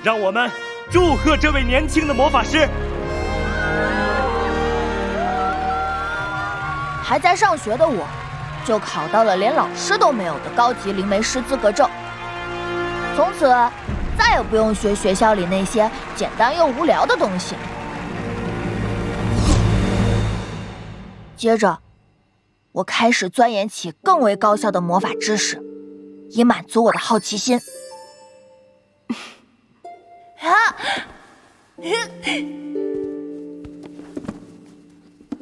[SPEAKER 8] 让我们祝贺这位年轻的魔法师！
[SPEAKER 4] 还在上学的我，就考到了连老师都没有的高级灵媒师资格证。从此，再也不用学学校里那些简单又无聊的东西。接着，我开始钻研起更为高效的魔法知识，以满足我的好奇心。啊！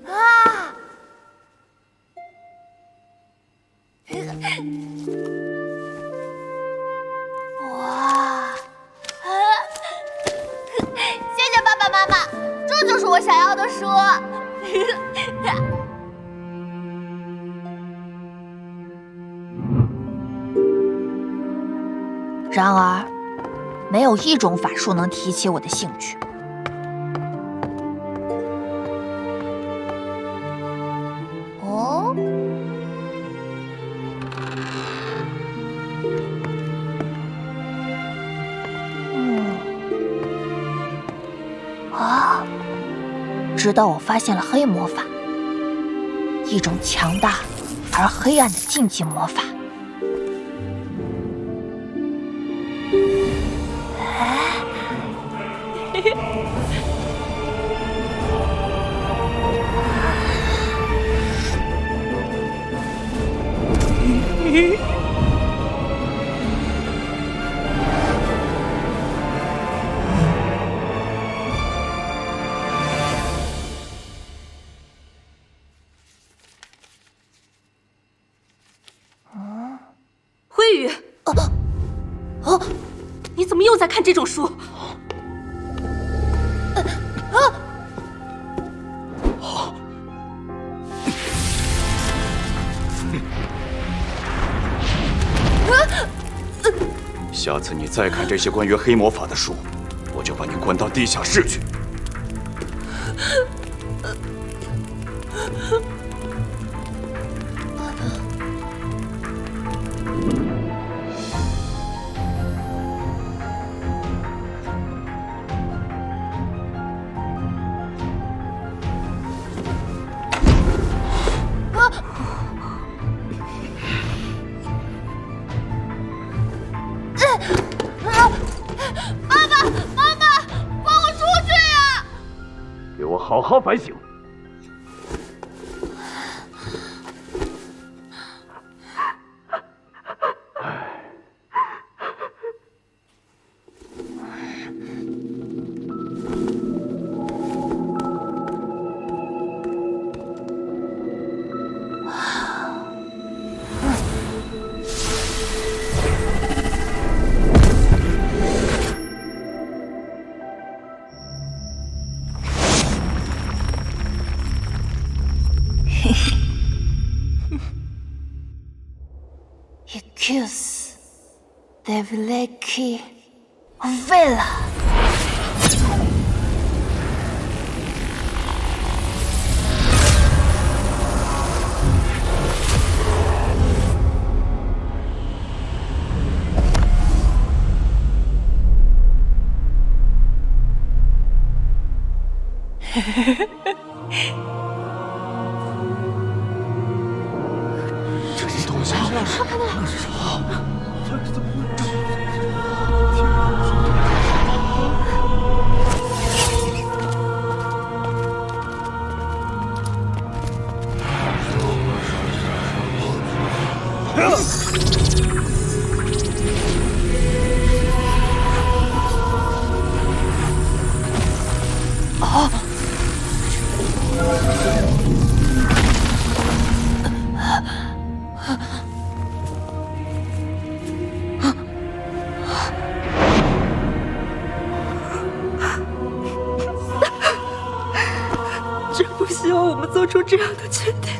[SPEAKER 4] 啊！哇！谢谢爸爸妈妈，这就是我想要的书。然而，没有一种法术能提起我的兴趣。哦，直到我发现了黑魔法，一种强大而黑暗的禁忌魔法。
[SPEAKER 7] 灰羽，你怎么又在看这种书？
[SPEAKER 5] 下次你再看这些关于黑魔法的书，我就把你关到地下室去。好好反省。
[SPEAKER 4] Excuse, devleki, vela。
[SPEAKER 5] 这是东西，那是什么？这怎么会？
[SPEAKER 4] 啊！
[SPEAKER 9] 真不希望我们做出这样的决定。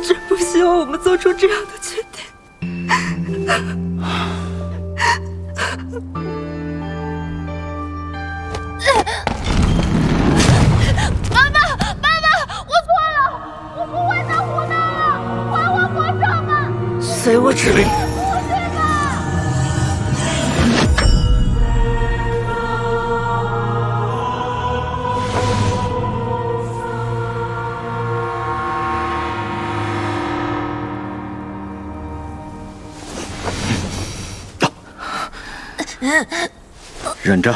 [SPEAKER 9] 真不希望我们做出这样的决定。
[SPEAKER 4] 爸爸，我错了，我不会再胡闹了，还我魔杖吧！
[SPEAKER 6] 随我指令。
[SPEAKER 2] 忍着，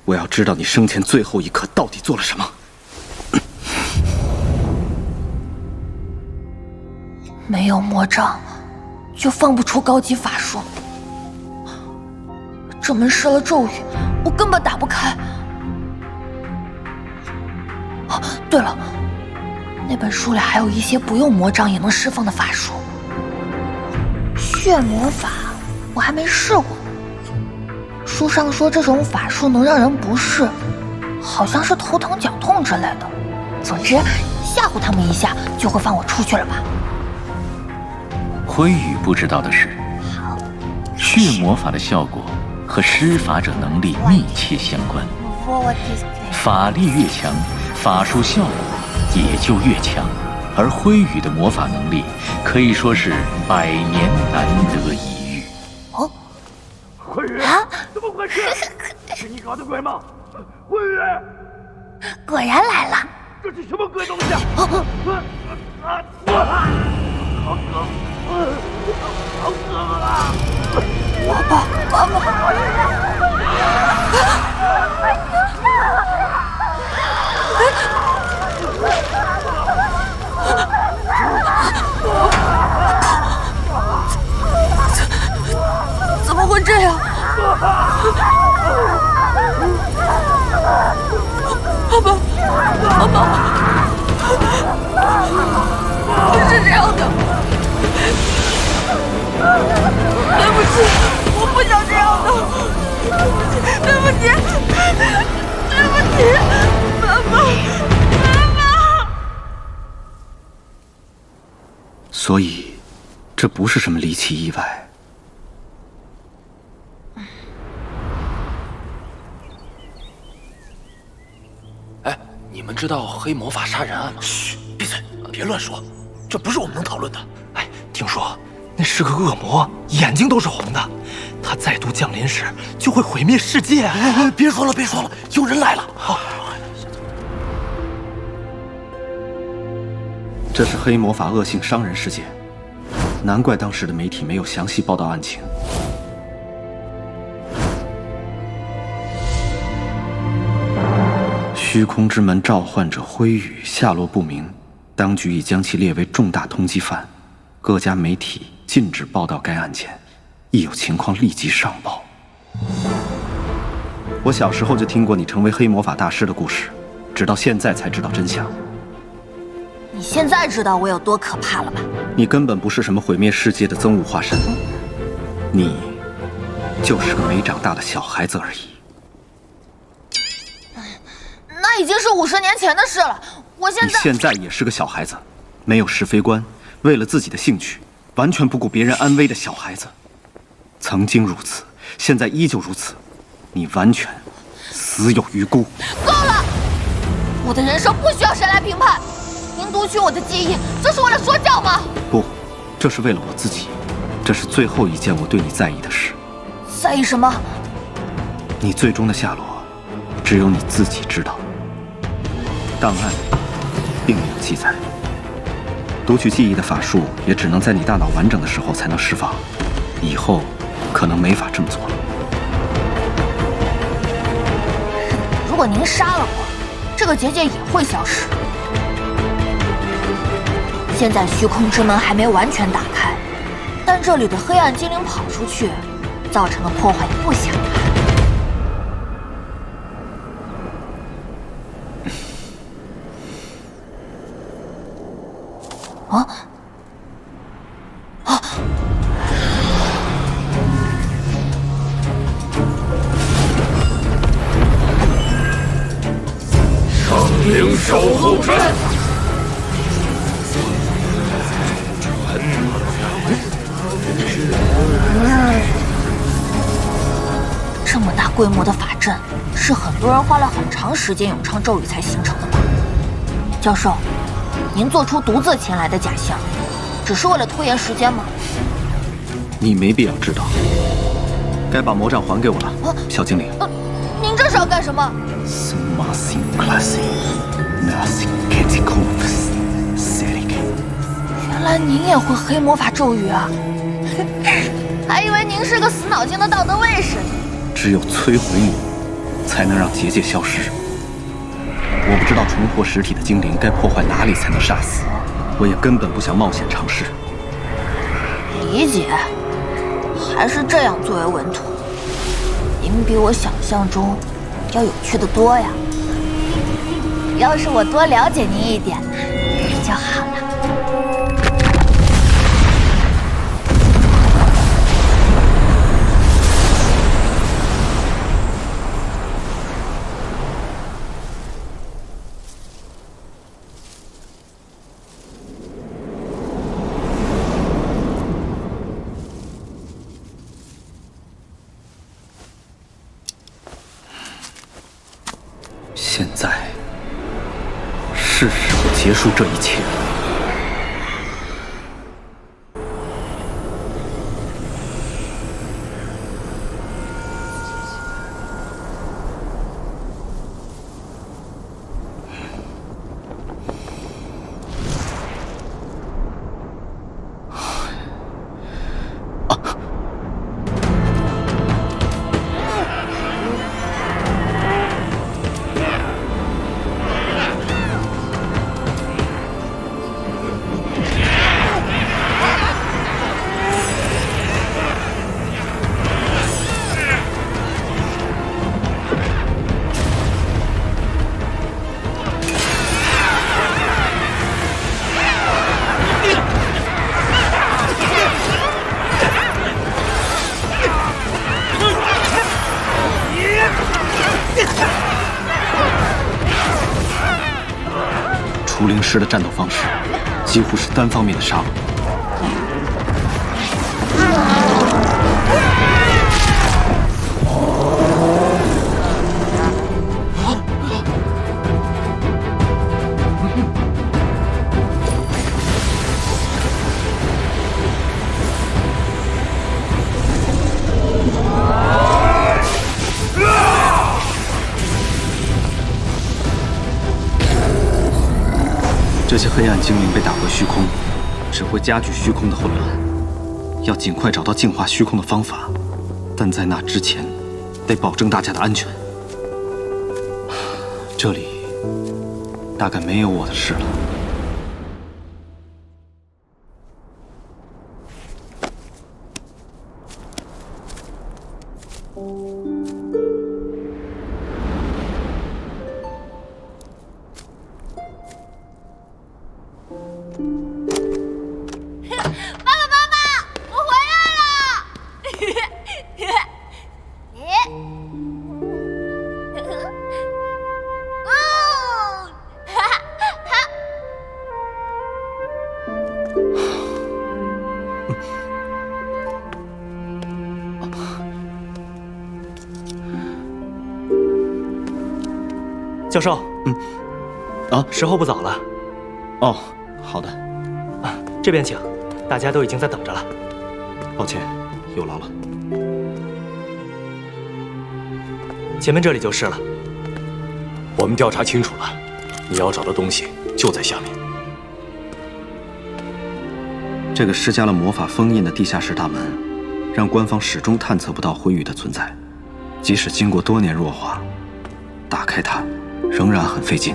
[SPEAKER 2] 我要知道你生前最后一刻到底做了什么。
[SPEAKER 4] 没有魔杖，就放不出高级法术。这门施了咒语，我根本打不开。哦，对了，那本书里还有一些不用魔杖也能释放的法术。血魔法我还没试过。书上说这种法术能让人不适，好像是头疼脚痛之类的。总之，吓唬他们一下就会放我出去了吧？
[SPEAKER 1] 辉宇不知道的是，血魔法的效果和施法者能力密切相关。法力越强，法术效果也就越强。而辉宇的魔法能力可以说是百年难得一遇。
[SPEAKER 4] 哦，
[SPEAKER 5] 辉宇，怎么回事？是你搞的鬼吗？辉宇，
[SPEAKER 4] 果然来了。
[SPEAKER 5] 这是什么鬼东西？
[SPEAKER 4] 好
[SPEAKER 5] 渴，好渴啊！
[SPEAKER 4] 爸爸，怎么会这样？爸爸，不是这样的。对不起，我不想这样的。对不起，爸爸。
[SPEAKER 2] 所以，这不是什么离奇意外。
[SPEAKER 10] 哎，你们知道黑魔法杀人案吗？
[SPEAKER 6] 嘘，闭嘴，别乱说，这不是我们能讨论的。哎，听说那是个恶魔，眼睛都是红的，他再度降临时就会毁灭世界。哎，别说了，有人来了。好，
[SPEAKER 2] 这是黑魔法恶性伤人事件，难怪当时的媒体没有详细报道案情。虚空之门召唤者辉宇下落不明，当局已将其列为重大通缉犯，各家媒体禁止报道该案件，一有情况立即上报。我小时候就听过你成为黑魔法大师的故事，直到现在才知道真相。
[SPEAKER 4] 你现在知道我有多可怕了吧？
[SPEAKER 2] 你根本不是什么毁灭世界的憎恶化身，你就是个没长大的小孩子而已。
[SPEAKER 4] 那已经是50年前的事了。我现在……
[SPEAKER 2] 你现在也是个小孩子，没有是非观，为了自己的兴趣，完全不顾别人安危的小孩子。曾经如此，现在依旧如此，你完全死有余辜。
[SPEAKER 4] 够了！我的人生不需要谁来评判。您读取我的记忆，这是为了说教吗？
[SPEAKER 2] 不，这是为了我自己。这是最后一件我对你在意的事。
[SPEAKER 4] 在意什么？
[SPEAKER 2] 你最终的下落，只有你自己知道。档案里并没有记载。读取记忆的法术也只能在你大脑完整的时候才能释放，以后可能没法这么做了。
[SPEAKER 4] 如果您杀了我，这个结界也会消失。现在虚空之门还没完全打开，但这里的黑暗精灵跑出去，造成的破坏也不小。啊！啊！
[SPEAKER 5] 圣灵守护阵。
[SPEAKER 4] 这么大规模的法阵，是很多人花了很长时间咏唱咒语才形成的吧？教授，您做出独自前来的假象，只是为了拖延时间吗？
[SPEAKER 2] 你没必要知道。该把魔杖还给我了，小精灵。
[SPEAKER 4] 您这是要干什么？原来您也会黑魔法咒语啊！还以为您是个死脑筋的道德卫士。
[SPEAKER 2] 只有摧毁你，才能让结界消失。我不知道重获实体的精灵该破坏哪里才能杀死，我也根本不想冒险尝试。
[SPEAKER 4] 理解，还是这样最为稳妥。您比我想象中要有趣的多呀。要是我多了解您一点就好了。
[SPEAKER 2] 现在是时候结束这一切了。除灵师的战斗方式几乎是单方面的杀戮。这些黑暗精灵被打回虚空，只会加剧虚空的混乱。要尽快找到净化虚空的方法，但在那之前，得保证大家的安全。这里大概没有我的事了。
[SPEAKER 4] 我回来了！
[SPEAKER 8] 教授，时候不早了。
[SPEAKER 2] 哦，好的。
[SPEAKER 8] 这边请，大家都已经在等着了。
[SPEAKER 2] 抱歉，有劳了。
[SPEAKER 8] 前面这里就是了。
[SPEAKER 5] 我们调查清楚了，你要找的东西就在下面。
[SPEAKER 2] 这个施加了魔法封印的地下室大门，让官方始终探测不到灰羽的存在。即使经过多年弱化，打开它仍然很费劲。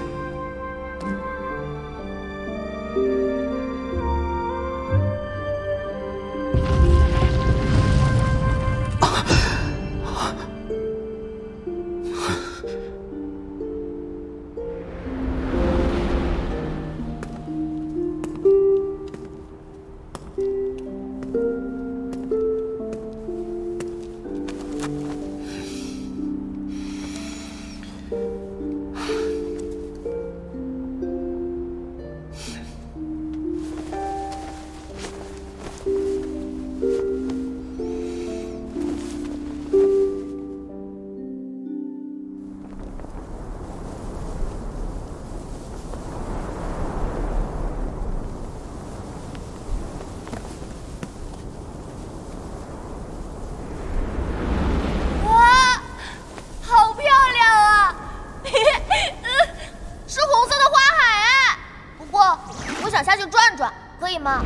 [SPEAKER 4] 可以吗？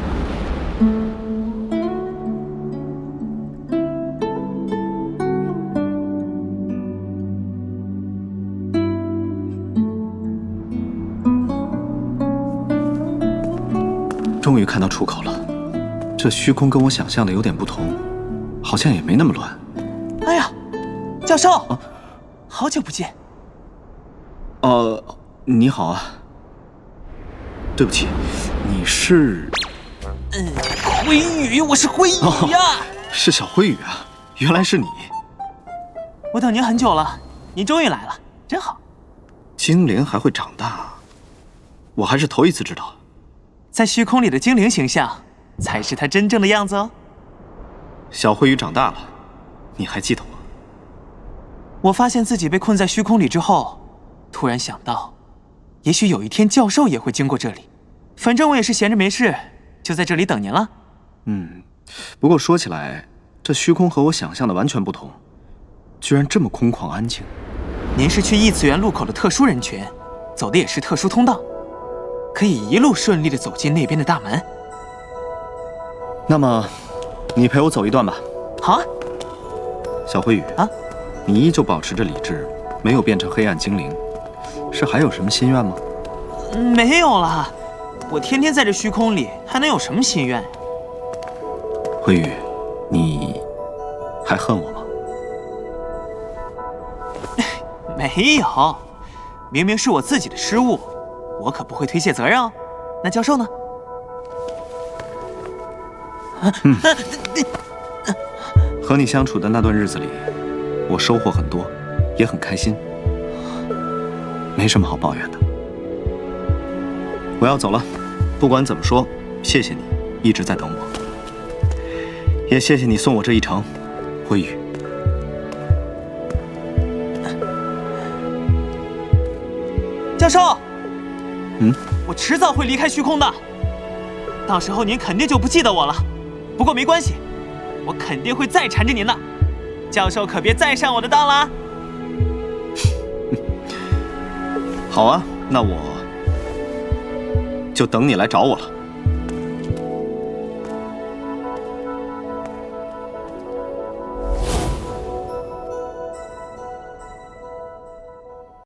[SPEAKER 2] 终于看到出口了，这虚空跟我想象的有点不同，好像也没那么乱。
[SPEAKER 6] 哎呀，教授，好久不见。
[SPEAKER 2] 你好啊。对不起，你是？
[SPEAKER 6] 灰羽，我是灰羽呀。
[SPEAKER 2] 是小灰羽啊，原来是你。
[SPEAKER 6] 我等您很久了，您终于来了，真好。
[SPEAKER 2] 精灵还会长大，我还是头一次知道。
[SPEAKER 6] 在虚空里的精灵形象，才是它真正的样子哦。
[SPEAKER 2] 小灰羽长大了，你还记得我？
[SPEAKER 6] 我发现自己被困在虚空里之后，突然想到，也许有一天教授也会经过这里。反正我也是闲着没事，就在这里等您了。
[SPEAKER 2] 不过说起来，这虚空和我想象的完全不同，居然这么空旷安静。
[SPEAKER 6] 您是去异次元路口的特殊人群，走的也是特殊通道，可以一路顺利地走进那边的大门。
[SPEAKER 2] 那么，你陪我走一段吧。
[SPEAKER 6] 好啊。
[SPEAKER 2] 小灰羽啊，你依旧保持着理智，没有变成黑暗精灵，是还有什么心愿吗？
[SPEAKER 6] 没有了。我天天在这虚空里，还能有什么心愿？
[SPEAKER 2] 灰羽，你还恨我吗？
[SPEAKER 6] 没有，明明是我自己的失误，我可不会推卸责任哦。那教授呢？
[SPEAKER 2] 和你相处的那段日子里，我收获很多，也很开心，没什么好抱怨的。我要走了，不管怎么说，谢谢你一直在等我，也谢谢你送我这一程，灰羽。
[SPEAKER 6] 教授，我迟早会离开虚空的，到时候您肯定就不记得我了。不过没关系，我肯定会再缠着您的，教授可别再上我的当了啊。
[SPEAKER 2] 好啊，那我就等你来找我了。